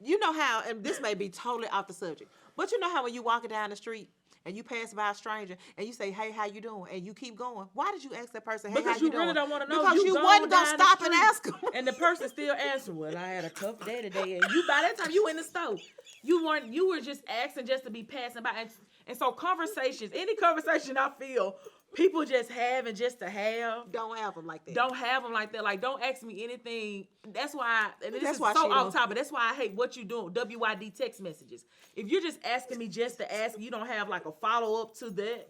B: You know how, and this may be totally off the subject, but you know how when you walking down the street and you pass by a stranger and you say, hey, how you doing? And you keep going. Why did you ask that person, hey,
A: because
B: how you
A: really
B: doing?
A: don't want to know.
B: Because you wasn't going to stop and ask them.
A: And the person still answering, well, I had a tough day today. And you, by that time, you in the stove. You were just asking just to be passing by. And so conversations, any conversation I feel, people just having just to have.
B: Don't have them like that.
A: Don't have them like that. Like, don't ask me anything. That's why, and this is
B: why
A: so
B: she
A: off
B: don't.
A: topic. That's why I hate what you doing, WYD text messages. If you're just asking me just to ask, you don't have like a follow-up to that,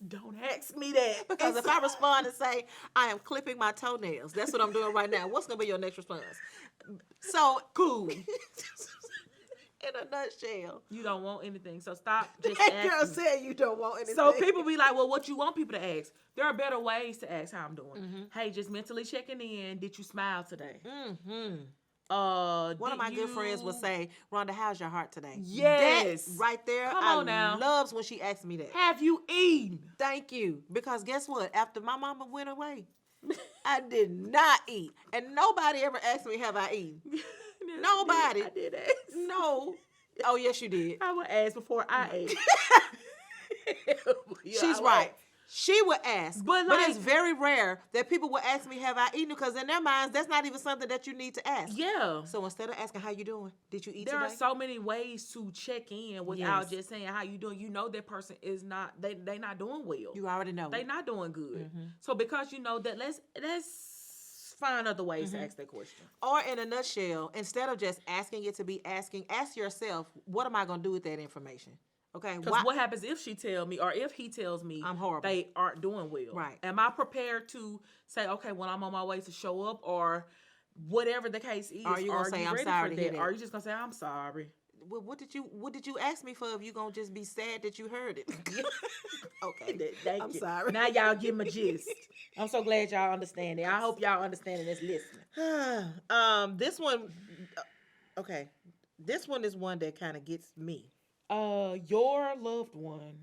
A: Don't ask me that.
B: Because if I respond and say, I am clipping my toenails, that's what I'm doing right now. What's going to be your next response? So,
A: Cool.
B: in a nutshell.
A: You don't want anything, so stop just
B: That girl
A: asking.
B: said you don't want anything.
A: So people be like, well, what you want people to ask? There are better ways to ask how I'm doing. Hey, just mentally checking in. Did you smile today?
B: Mm-hmm. One of my good friends would say, Rhonda, how's your heart today?
A: Yes.
B: That right there,
A: Come on now.
B: loves when she asks me that.
A: Have you eaten?
B: Thank you. Because guess what? After my mama went away, I did not eat. And nobody ever asked me, have I eaten? Nobody.
A: I did ask.
B: No. Oh, yes, you did.
A: I would ask before I ate.
B: She's right. She would ask.
A: But
B: it's very rare that people will ask me, have I eaten? Because in their minds, that's not even something that you need to ask.
A: Yeah.
B: So instead of asking, how you doing? Did you eat
A: there
B: today?
A: are so many ways to check in without
B: Yes.
A: just saying how you doing. You know that person is not, they not doing well.
B: You already know.
A: They not doing good. So because you know that, let's find other ways to ask that question.
B: Or in a nutshell, instead of just asking it to be asking, ask yourself, what am I going to do with that information? Okay.
A: Because what happens if she tell me, or if he tells me
B: I'm horrible.
A: they aren't doing well?
B: Right.
A: Am I prepared to say, okay, well, I'm on my way to show up, or whatever the case is?
B: Are you gonna say, I'm
A: ready
B: sorry
A: for
B: to hear that?
A: Or are you just gonna say, I'm sorry?
B: Well, what did you ask me for if you gonna just be sad that you heard it? Okay.
A: Thank
B: I'm
A: you.
B: sorry.
A: Now y'all get my gist. I'm so glad y'all understand it. I hope y'all understand it that's listening.
B: This one, okay. This one is one that kind of gets me.
A: Your loved one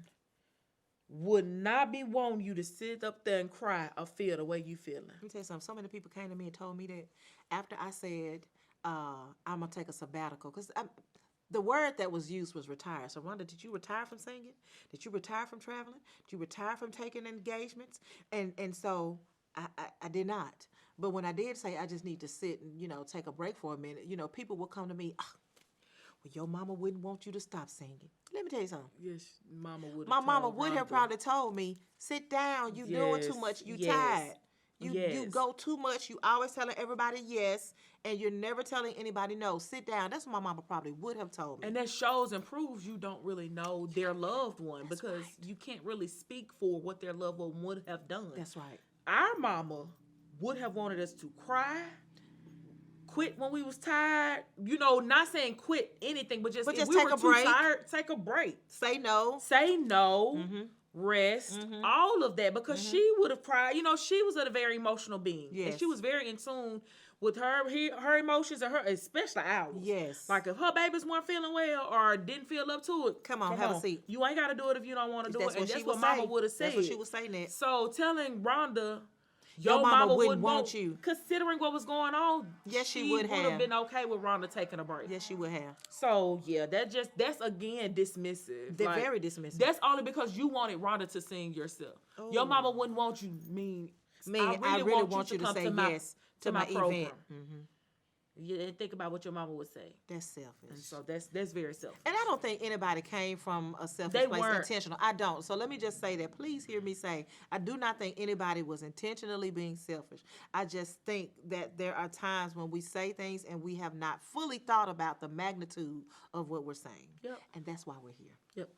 A: would not be wanting you to sit up there and cry or feel the way you feeling.
B: Let me tell you something. So many people came to me and told me that after I said, I'm going to take a sabbatical. Because the word that was used was retire. So, Rhonda, did you retire from singing? Did you retire from traveling? Did you retire from taking engagements? And so I did not. But when I did say I just need to sit and, take a break for a minute, people will come to me, well, your mama wouldn't want you to stop singing. Let me tell you something.
A: Yes, mama would.
B: My mama would have probably told me, sit down, you doing too much, you tired. You go too much, you always telling everybody yes, and you're never telling anybody no. Sit down. That's what my mama probably would have told me.
A: And that shows and proves you don't really know their loved one.
B: That's
A: because
B: right.
A: you can't really speak for what their loved one would have done.
B: That's right.
A: Our mama would have wanted us to cry, quit when we was tired. Not saying quit anything, but just if we
B: take
A: were
B: a
A: too
B: break.
A: tired, take a break.
B: Say no.
A: Say no.
B: Mm-hmm.
A: Rest,
B: Mhm.
A: all of that, because she would have cried. She was a very emotional being.
B: Yes.
A: And she was very in tune with her emotions and especially ours.
B: Yes.
A: Like if her babies weren't feeling well or didn't feel up to it,
B: Come on, have a seat.
A: You ain't got to do it if you don't want to do
B: That's
A: it. And
B: what
A: that's
B: she
A: what
B: would
A: mama
B: say.
A: would have said.
B: That's what she was saying that.
A: So telling Rhonda,
B: Your mama wouldn't want you.
A: Considering what was going on,
B: Yes, she would have.
A: have been okay with Rhonda taking a break.
B: Yes, she would have.
A: So yeah, that's again dismissive.
B: They're very dismissive.
A: That's only because you wanted Rhonda to sing yourself.
B: Oh.
A: Your mama wouldn't want you. I
B: really want you to
A: come
B: say yes to my
A: program.
B: event. Mm-hmm.
A: Yeah, and think about what your mama would say.
B: That's selfish.
A: And so that's very selfish.
B: And I don't think anybody came from a selfish
A: They
B: place
A: weren't.
B: intentional. I don't. So let me just say that. Please hear me say, I do not think anybody was intentionally being selfish. I just think that there are times when we say things and we have not fully thought about the magnitude of what we're saying.
A: Yep.
B: And that's why we're here.
A: Yep.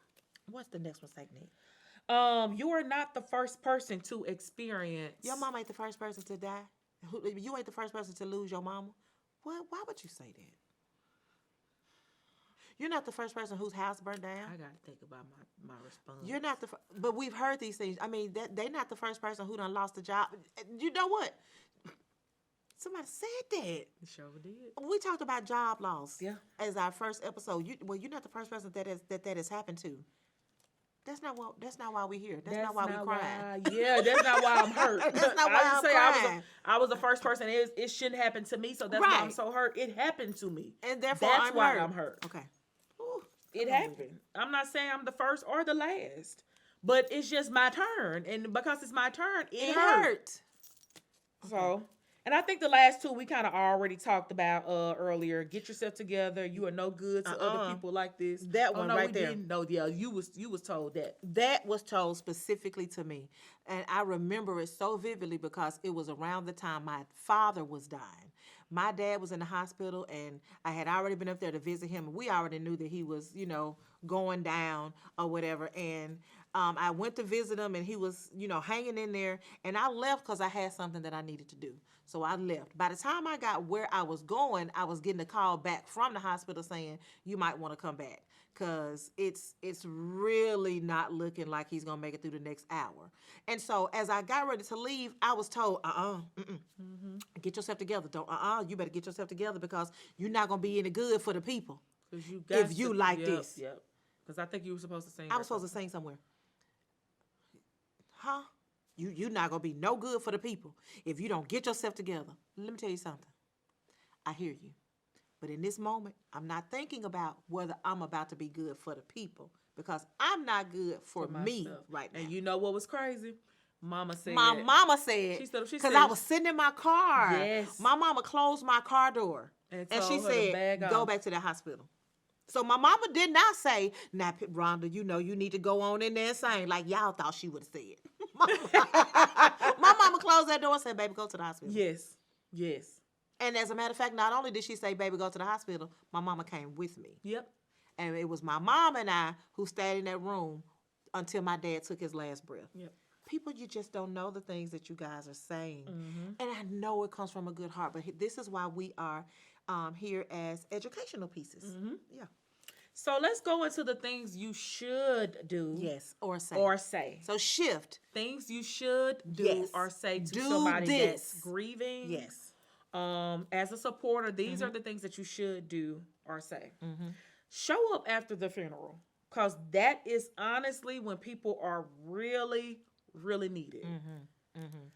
B: What's the next one, Nick?
A: You are not the first person to experience.
B: Your mama ain't the first person to die. You ain't the first person to lose your mama. What? Why would you say that? You're not the first person whose house burned down.
A: I gotta think about my response.
B: You're not but we've heard these things. I mean, they're not the first person who done lost a job. You know what? Somebody said that.
A: It sure did.
B: We talked about job loss.
A: Yeah.
B: As our first episode. You're not the first person that has happened to. That's not why we're here. That's not why we crying.
A: That's not why I'm hurt.
B: That's not why I'm crying.
A: I was the first person. It shouldn't happen to me, so that's why I'm so hurt. It happened to me,
B: and therefore
A: that's why I'm hurt.
B: Okay.
A: It happened. I'm not saying I'm the first or the last, but it's just my turn, and because it's my turn, it hurt. So, and I think the last two we kind of already talked about earlier. Get yourself together. You are no good to other people like this.
B: That one right there.
A: No, yeah, you was told that.
B: That was told specifically to me, and I remember it so vividly because it was around the time my father was dying. My dad was in the hospital, and I had already been up there to visit him, and we already knew that he was, going down or whatever. And I went to visit him, and he was, hanging in there. And I left because I had something that I needed to do. So I left. By the time I got where I was going, I was getting a call back from the hospital saying, you might want to come back, because it's really not looking like he's going to make it through the next hour. And so as I got ready to leave, I was told, get yourself together. You better get yourself together, because you're not going to be any good for the people if you like this.
A: Yep. Because I think you were supposed to sing.
B: I was supposed to sing somewhere. Huh? You're not going to be no good for the people if you don't get yourself together. Let me tell you something. I hear you. But in this moment, I'm not thinking about whether I'm about to be good for the people, because I'm not good for me right now.
A: And you know what was crazy? Mama said.
B: My mama said, because I was sitting in my car.
A: Yes.
B: My mama closed my car door. And she said, go back to the hospital. So my mama did not say, now, Rhonda, you need to go on in there and sing, like y'all thought she would have said. My mama closed that door and said, baby, go to the hospital.
A: Yes. Yes.
B: And as a matter of fact, not only did she say, baby, go to the hospital, my mama came with me.
A: Yep.
B: And it was my mom and I who stayed in that room until my dad took his last breath.
A: Yep.
B: People, you just don't know the things that you guys are saying.
A: Mm-hmm.
B: And I know it comes from a good heart, but this is why we are here as educational pieces.
A: Mm-hmm.
B: Yeah.
A: So let's go into the things you should do.
B: Yes, or say.
A: Or say.
B: So shift.
A: Things you should do
B: Yes.
A: or say to
B: Do
A: somebody
B: this.
A: that's grieving.
B: Yes.
A: As a supporter, these are the things that you should do or say.
B: Mm-hmm.
A: Show up after the funeral, because that is honestly when people are really, really needed.
B: Mm-hmm. Mm-hmm.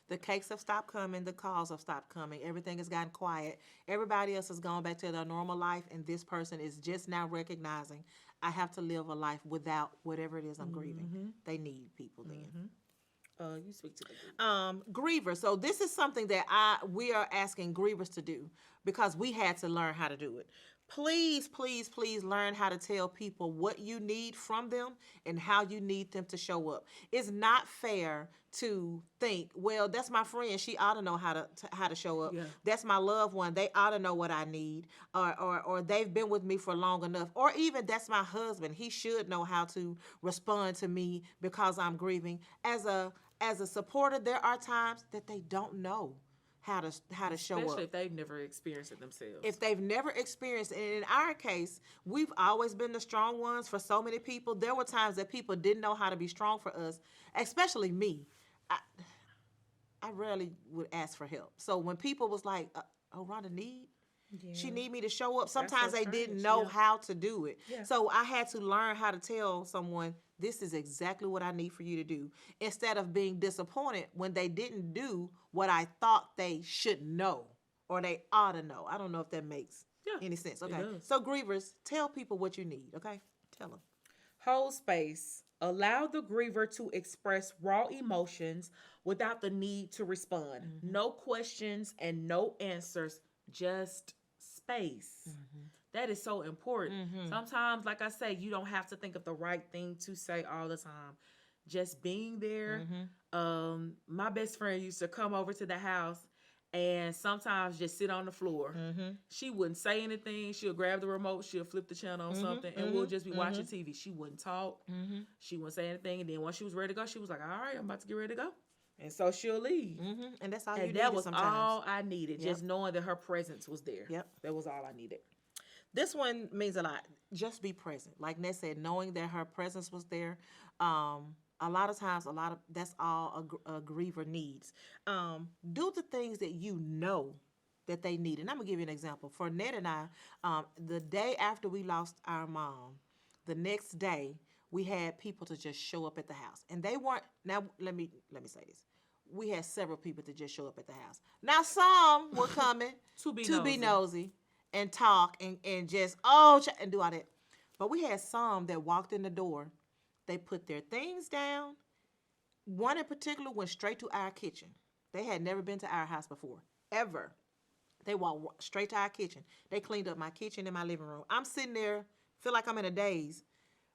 B: The cakes have stopped coming. The calls have stopped coming. Everything has gotten quiet. Everybody else has gone back to their normal life, and this person is just now recognizing, I have to live a life without whatever it is I'm grieving. They need people then.
A: You speak to the
B: Grievers. So this is something that we are asking grievers to do, because we had to learn how to do it. Please, please, please learn how to tell people what you need from them and how you need them to show up. It's not fair to think, well, that's my friend, she ought to know how to show up.
A: Yeah.
B: That's my loved one, they ought to know what I need, or they've been with me for long enough, or even that's my husband, he should know how to respond to me because I'm grieving. As a supporter, there are times that they don't know how to show up.
A: Especially if they've never experienced it themselves.
B: If they've never experienced it. And in our case, we've always been the strong ones for so many people. There were times that people didn't know how to be strong for us, especially me. I rarely would ask for help. So when people was like, oh, Rhonda she need me to show up. Sometimes they didn't know how to do it. Yeah. So I had to learn how to tell someone, this is exactly what I need for you to do, instead of being disappointed when they didn't do what I thought they should know or they ought to know. I don't know if that makes any sense. Okay. So grievers, tell people what you need. Okay. Tell them.
A: Hold space. Allow the griever to express raw emotions without the need to respond. Mm-hmm. No questions and no answers, just space. Mm-hmm. That is so important. Mm-hmm. Sometimes, like I say, you don't have to think of the right thing to say all the time. Just being there. Mm-hmm. My best friend used to come over to the house and sometimes just sit on the floor. Mm-hmm. She wouldn't say anything. She'll grab the remote. She'll flip the channel on something, and we'll just be watching TV. She wouldn't talk. Mm-hmm. She wouldn't say anything. And then once she was ready to go, she was like, all right, I'm about to get ready to go. And so she'll leave. Mm-hmm.
B: And that's all you needed.
A: And that was all I needed, just knowing that her presence was there. Yep. That was all I needed.
B: This one means a lot. Just be present. Like Ned said, knowing that her presence was there. A lot of times, that's all a griever needs. Do the things that you know that they need. And I'm going to give you an example. For Ned and I, the day after we lost our mom, the next day, we had people to just show up at the house. And they weren't, now let me say this. We had several people to just show up at the house. Now some were coming to be nosy and talk and just, and do all that. But we had some that walked in the door. They put their things down. One in particular went straight to our kitchen. They had never been to our house before, ever. They walked straight to our kitchen. They cleaned up my kitchen and my living room. I'm sitting there, feel like I'm in a daze,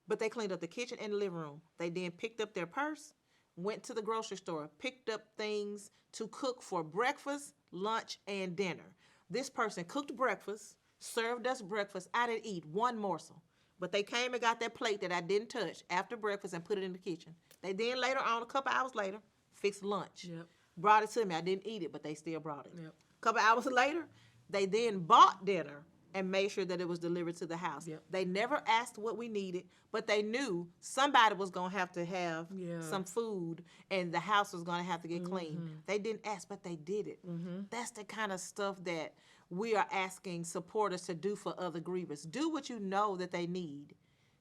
B: but they cleaned up the kitchen and the living room. They then picked up their purse, went to the grocery store, picked up things to cook for breakfast, lunch, and dinner. This person cooked breakfast, served us breakfast. I didn't eat one morsel. But they came and got that plate that I didn't touch after breakfast and put it in the kitchen. They then later on, a couple hours later, fixed lunch.
A: Yep.
B: Brought it to me. I didn't eat it, but they still brought it.
A: Yep.
B: A couple hours later, they then bought dinner and made sure that it was delivered to the house.
A: Yep.
B: They never asked what we needed, but they knew somebody was going to have some food and the house was going to have to get clean. They didn't ask, but they did it. That's the kind of stuff that we are asking supporters to do for other grievers. Do what you know that they need.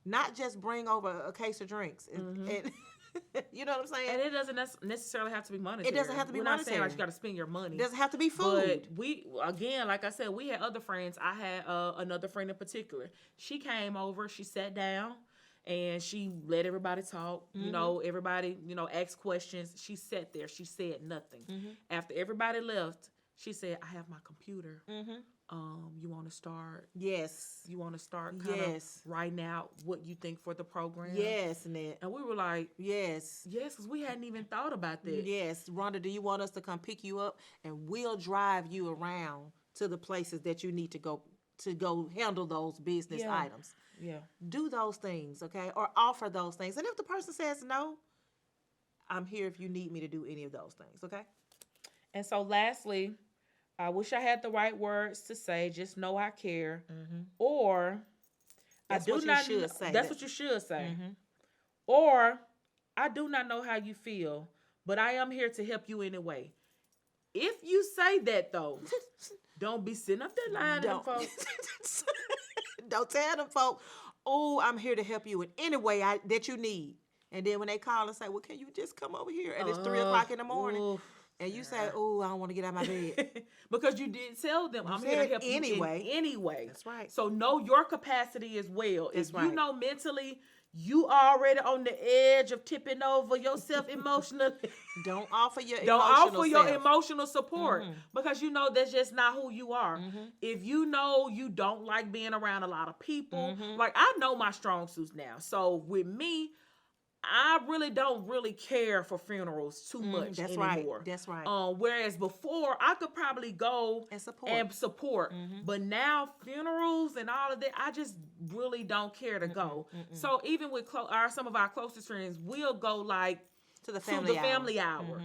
B: Not just bring over a case of drinks. And you know what I'm saying?
A: And it doesn't necessarily have to be monetary.
B: It doesn't have to be
A: We're
B: monetary.
A: not saying like you got to spend your money.
B: It doesn't have to be food.
A: But we, again, like I said, we had other friends. I had another friend in particular. She came over, she sat down, and she let everybody talk. You know, everybody, asked questions. She sat there. She said nothing. After everybody left, she said, I have my computer. You want to start?
B: Yes.
A: You want to start kind of writing out what you think for the program?
B: Yes, Ned.
A: And we were like,
B: yes,
A: because we hadn't even thought about that.
B: Yes. Rhonda, do you want us to come pick you up and we'll drive you around to the places that you need to go handle those business items?
A: Yeah.
B: Do those things, okay? Or offer those things. And if the person says no, I'm here if you need me to do any of those things, okay?
A: And so lastly, I wish I had the right words to say. Just know I care. Or
B: That's
A: I do
B: what you
A: not.
B: should say.
A: That's what you should say. Or I do not know how you feel, but I am here to help you anyway. If you say that though, don't be sitting up there lying to them folks.
B: Don't tell them folk, oh, I'm here to help you in any way that you need. And then when they call and say, well, can you just come over here? And it's 3 o'clock in the morning.
A: Oof.
B: And you say, oh, I don't want to get out of my bed.
A: Because you did tell them, I'm here to help you anyway.
B: That's right.
A: So know your capacity as well.
B: That's
A: if
B: right.
A: you know mentally you already on the edge of tipping over yourself emotionally,
B: Don't offer your
A: emotional support because you know that's just not who you are. If you know you don't like being around a lot of people, like I know my strong suits now. So with me, I really don't care for funerals too much
B: that's
A: anymore.
B: Right. That's right.
A: Whereas before, I could probably go and support. But now funerals and all of that, I just really don't care to go. So even with some of our closest friends, we'll go like
B: to the family
A: hour.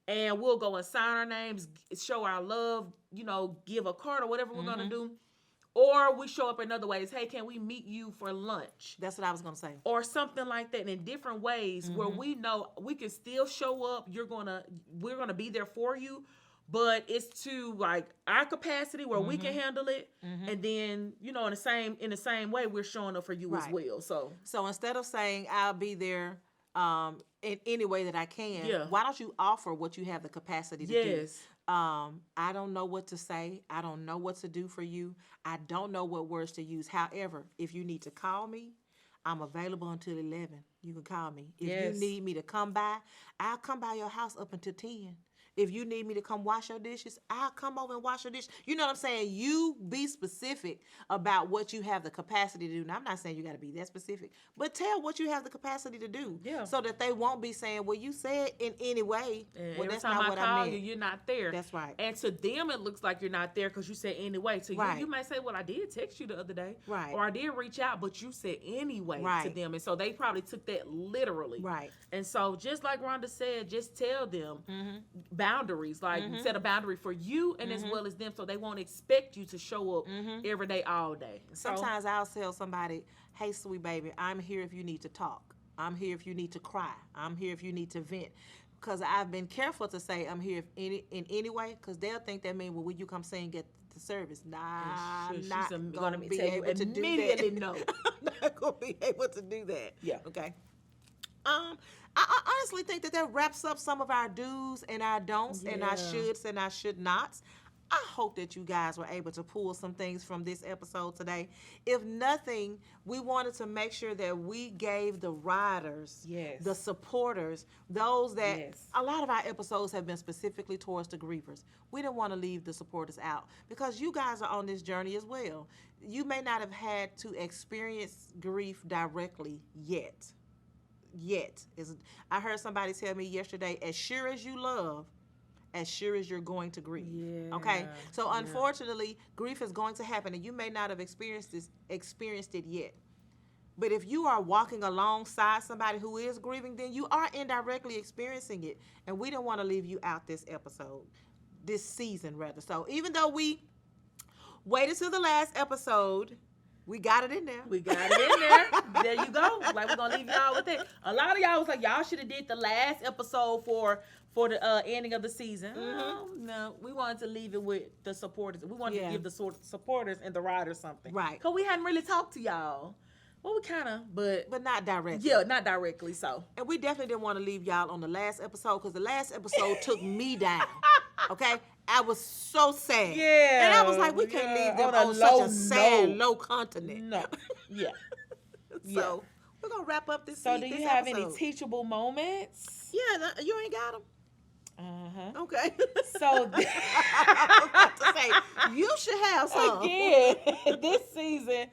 A: And we'll go and sign our names, show our love, give a card or whatever we're going to do. Or we show up in other ways. Hey, can we meet you for lunch?
B: That's what I was going to say.
A: Or something like that in different ways where we know we can still show up. We're going to be there for you, but it's to like our capacity where we can handle it. And then, in the same way, we're showing up for you as well.
B: So instead of saying I'll be there in any way that I can, why don't you offer what you have the capacity to do? I don't know what to say. I don't know what to do for you. I don't know what words to use. However, if you need to call me, I'm available until 11. You can call me. If you need me to come by, I'll come by your house up until 10. If you need me to come wash your dishes, I'll come over and wash your dishes. You know what I'm saying? You be specific about what you have the capacity to do. Now, I'm not saying you got to be that specific, but tell what you have the capacity to do so that they won't be saying, well, you said in any way. Well,
A: every
B: that's
A: time
B: not
A: I
B: what
A: call
B: I meant.
A: you're not there.
B: That's right.
A: And to them, it looks like you're not there because you said anyway. To you may say, well, I did text you the other day.
B: Right.
A: Or I did reach out, but you said anyway to them. And so they probably took that literally.
B: Right.
A: And so just like Rhonda said, just tell them boundaries. Like set a boundary for you and as well as them so they won't expect you to show up every day, all day.
B: Sometimes I'll tell somebody, hey, sweet baby, I'm here if you need to talk. I'm here if you need to cry. I'm here if you need to vent. Because I've been careful to say I'm here in any way because they'll think that means, well, will you come sing at the service? Nah, I'm not going to be able to do that.
A: No.
B: I'm not going to be able to do that.
A: Yeah.
B: Okay. I honestly think that wraps up some of our do's and our don'ts and our shoulds and our should nots. I hope that you guys were able to pull some things from this episode today. If nothing, we wanted to make sure that we gave the riders, the supporters, those that a lot of our episodes have been specifically towards the grievers. We didn't want to leave the supporters out because you guys are on this journey as well. You may not have had to experience grief directly yet. I heard somebody tell me yesterday, as sure as you love, as sure as you're going to grieve.
A: Yeah,
B: okay? So unfortunately, grief is going to happen and you may not have experienced it yet. But if you are walking alongside somebody who is grieving, then you are indirectly experiencing it. And we don't want to leave you out this season rather. So even though we waited till the last episode, we got it in there.
A: We got it in there. There you go. Like, we're going to leave y'all with it. A lot of y'all was like, y'all should have did the last episode for the ending of the season. No, we wanted to leave it with the supporters. We wanted to give the supporters and the riders something.
B: Right.
A: Because we hadn't really talked to y'all. Well, we kind of, but
B: not directly.
A: Yeah, not directly, so.
B: And we definitely didn't want to leave y'all on the last episode because the last episode took me down. Okay? I was so sad.
A: Yeah.
B: And I was like, we can't leave them on such a sad, low continent.
A: No. Yeah.
B: So, we're going to wrap up this
A: So, do you have any
B: episode.
A: teachable moments?
B: Yeah, you ain't got them.
A: Uh-huh.
B: Okay.
A: So,
B: I was about to say, you should have some.
A: again, this season,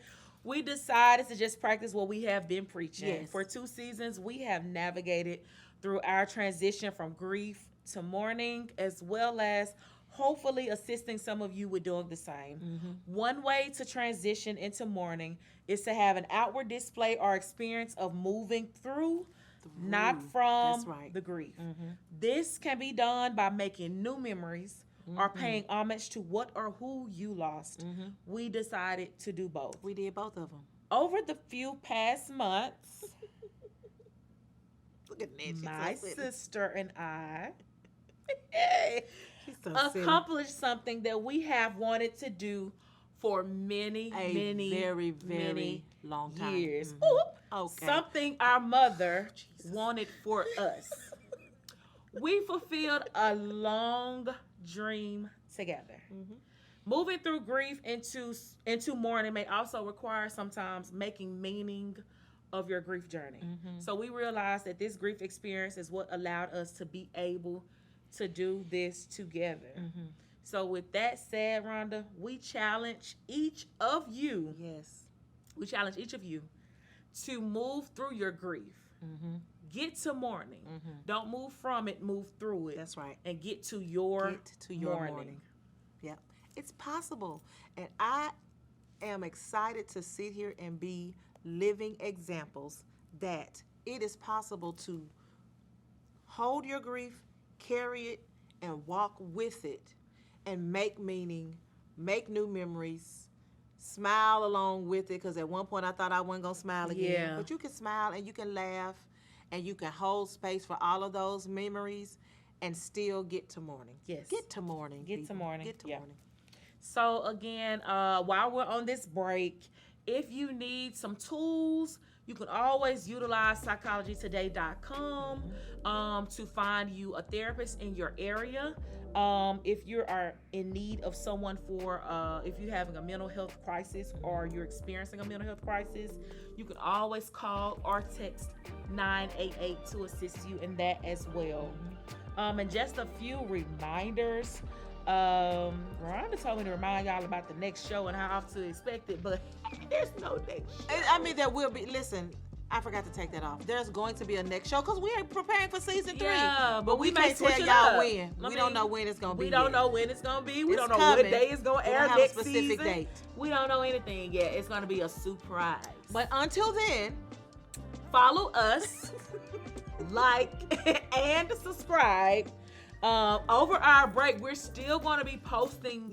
A: we decided to just practice what we have been preaching.
B: Yes.
A: For 2 seasons, we have navigated through our transition from grief to mourning, as well as hopefully assisting some of you with doing the same.
B: Mm-hmm.
A: One way to transition into mourning is to have an outward display or experience of moving through, not from the grief.
B: Mm-hmm.
A: This can be done by making new memories or paying homage to what or who you lost.
B: Mm-hmm.
A: We decided to do both.
B: We did both of them.
A: Over the few past months,
B: Look at Nancy.
A: my sister and I
B: She's so
A: accomplished something that we have wanted to do for many
B: very long time.
A: years.
B: Mm-hmm.
A: Oop.
B: Okay.
A: Something our mother wanted for us. We fulfilled a long dream together.
B: Mm-hmm.
A: Moving through grief into mourning may also require sometimes making meaning of your grief journey.
B: Mm-hmm.
A: So we realized that this grief experience is what allowed us to be able to do this together.
B: Mm-hmm.
A: So with that said, Rhonda, we challenge each of you.
B: Yes.
A: We challenge each of you to move through your grief.
B: Mm-hmm.
A: Get to mourning.
B: Mm-hmm.
A: Don't move from it, move through it.
B: That's right.
A: And get to your mourning.
B: Yep. It's possible. And I am excited to sit here and be living examples that it is possible to hold your grief, carry it, and walk with it and make meaning, make new memories, smile along with it. Because at one point I thought I wasn't going to smile again.
A: Yeah.
B: But you can smile and you can laugh and you can hold space for all of those memories and still get to mourning.
A: Yes.
B: Get to mourning.
A: Get to
B: people.
A: mourning.
B: Get to
A: Yeah.
B: mourning.
A: So again, while we're on this break, if you need some tools, you can always utilize psychologytoday.com to find you a therapist in your area. If you are in need of someone for, if you're having a mental health crisis or you're experiencing a mental health crisis, you can always call or text 988 to assist you in that as well. And just a few reminders. Rhonda told me to remind y'all about the next show and how often to expect it, but there's no next show.
B: I mean, there will be. Listen, I forgot to take that off. There's going to be a next show because we are preparing for season 3.
A: Yeah, but we may
B: can't
A: switch
B: tell
A: it
B: y'all
A: up.
B: when. We don't know when it's going to be.
A: We don't
B: yet.
A: know when it's going to be. We
B: It's
A: don't know
B: coming.
A: what day it's going to
B: We
A: air
B: don't have a
A: next
B: specific
A: season.
B: date.
A: We don't know anything yet. It's going to be a surprise.
B: But until then,
A: follow us, like, and subscribe. Over our break, we're still going to be posting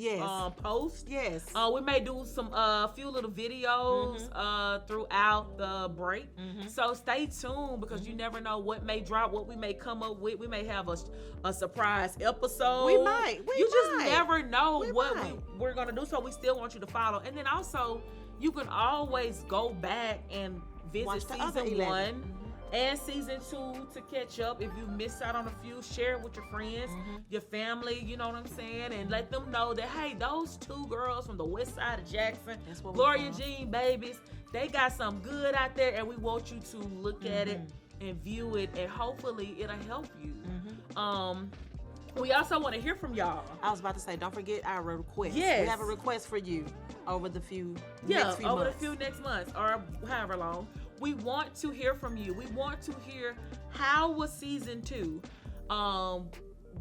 A: posts.
B: yes.
A: We may do some few little videos throughout the break. So stay tuned because you never know what may drop, what we may come up with. We may have a surprise episode.
B: We might.
A: You just never know
B: We
A: what
B: might.
A: we're going to do. So we still want you to follow. And then also, you can always go back and
B: Watch
A: visit
B: the other
A: season
B: 11.
A: 1 and season 2 to catch up. If you missed out on a few, share it with your friends, your family, you know what I'm saying? And let them know that, hey, those 2 girls from the west side of Jackson,
B: That's what we
A: Gloria
B: call
A: Jean babies, they got some good out there, and we want you to look at it and view it, and hopefully it'll help you. We also want to hear from y'all.
B: I was about to say, don't forget our request.
A: Yes.
B: We have a request for you over the
A: Yeah,
B: next few
A: over
B: months.
A: the few next months or however long. We want to hear from you. We want to hear how was season 2.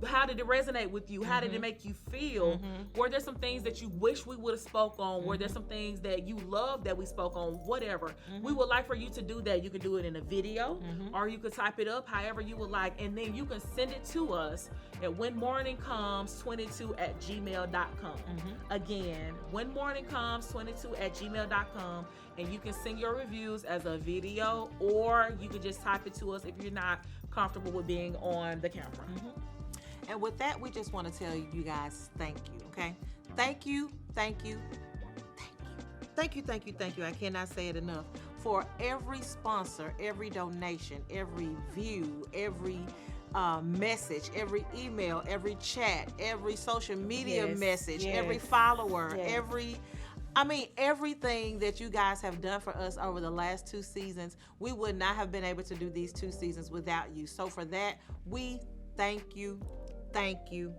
A: how did it resonate with you? How did it make you feel? Were there some things that you wish we would have spoke on? Were there some things that you love that we spoke on? Whatever. We would like for you to do that. You can do it in a video, or you could type it up however you would like, and then you can send it to us at whenmorningcomes22@gmail.com. Again, whenmorningcomes22@gmail.com, and you can send your reviews as a video, or you can just type it to us if you're not comfortable with being on the camera.
B: And with that, we just want to tell you guys thank you, okay? Thank you, thank you, thank you. Thank you, thank you, thank you. I cannot say it enough. For every sponsor, every donation, every view, every message, every email, every chat, every social media message, every follower, everything that you guys have done for us over the last 2 seasons, we would not have been able to do these 2 seasons without you. So for that, we thank you, thank you,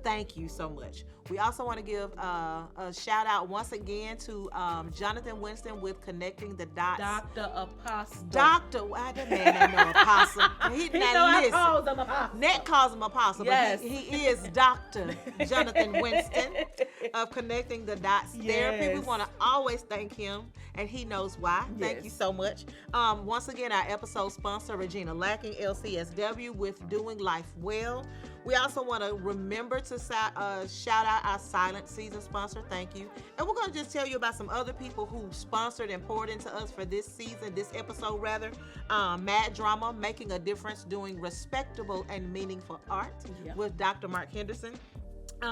B: thank you so much. We also want to give a shout out once again to Jonathan Winston with Connecting the Dots.
A: Dr. Apostle.
B: Why that man ain't no apostle? He
A: calls him apostle.
B: Ned calls him apostle,
A: Yes.
B: but he is Dr. Jonathan Winston of Connecting the Dots Therapy. We want to always thank him, and he knows why. Thank you so much. Once again, our episode sponsor, Regina Lacking, LCSW, with Doing Life Well. We also want to remember to shout out our silent season sponsor. Thank you. And we're going to just tell you about some other people who sponsored and poured into us for this season, this episode rather. Mad Drama, Making a Difference, Doing Respectable and Meaningful Art with Dr. Mark Henderson.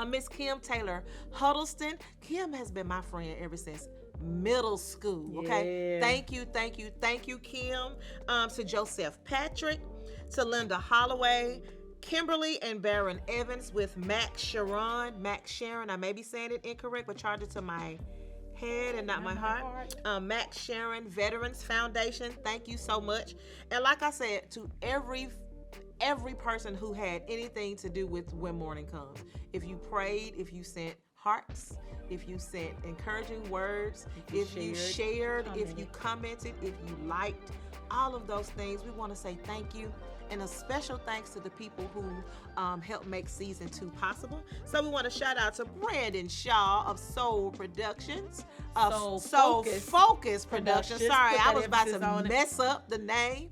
B: Miss Kim Taylor Huddleston. Kim has been my friend ever since middle school. Okay. Thank you, Kim. To Joseph Patrick, to Linda Holloway, Kimberly and Baron Evans with Mac Sharon, I may be saying it incorrect, but charge it to my head and not my heart. Mac Sharon Veterans Foundation, thank you so much. And like I said, to every person who had anything to do with When Morning Comes. If you prayed, if you sent hearts, if you sent encouraging words, if you shared, if you commented, if you liked, all of those things, we want to say thank you. And a special thanks to the people who helped make season 2 possible. So we want to shout out to Brandon Shaw of Soul Productions, of Soul Focus Productions. Sorry, I was about to mess up the name.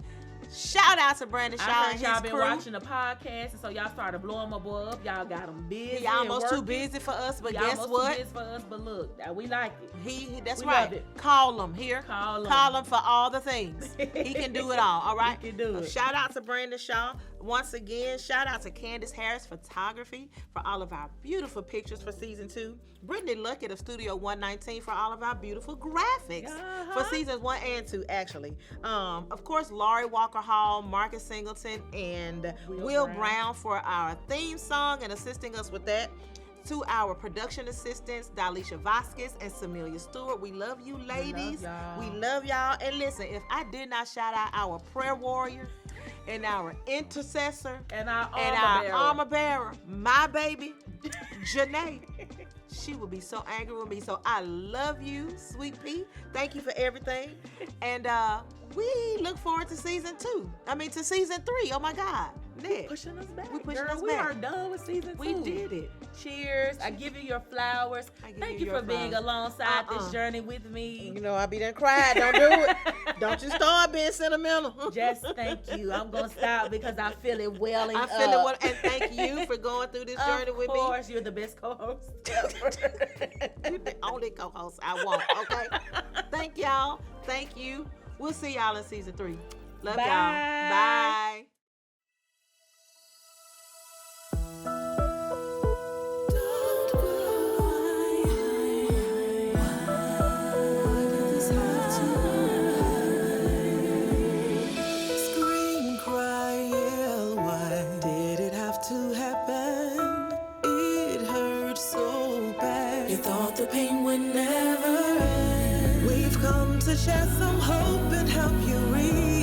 B: Shout out to Brandon Shaw and his crew. I heard y'all been watching the podcast, and so y'all started blowing my boy up. Y'all got him busy. He almost too busy for us, but guess what? Too busy for us, but look, we like it. That's right. Call him here. Call him for all the things. He can do it all right? He can do it. Shout out to Brandon Shaw. Once again, shout out to Candace Harris Photography for all of our beautiful pictures for season 2. Brittany Luckett of Studio 119 for all of our beautiful graphics for seasons 1 and 2, actually. Of course, Laurie Walker Hall, Marcus Singleton, and Will Brown for our theme song and assisting us with that. To our production assistants, Dalisha Vasquez and Samelia Stewart. We love you, ladies. We love y'all. And listen, if I did not shout out our prayer warrior and our intercessor and our armor bearer, my baby, Janae, she will be so angry with me. So I love you, Sweet Pea. Thank you for everything. And we look forward to season 3. Oh my God. Nick.
A: Pushing us back. We are done with season 2.
B: We did it.
A: Cheers. I give you your flowers. Thank you for being alongside this journey with me.
B: You know, I be done cried. Don't do it. Don't you start being sentimental.
A: Just thank you. I'm going to stop because I feel it welling up.
B: And thank you for going through this journey with me.
A: Of course, you're the best co-host ever.
B: You're the only co-host I want, okay? Thank y'all. Thank you. We'll see y'all in season 3. Love y'all. Bye.
C: The pain would never end. We've come to share some hope and help you read.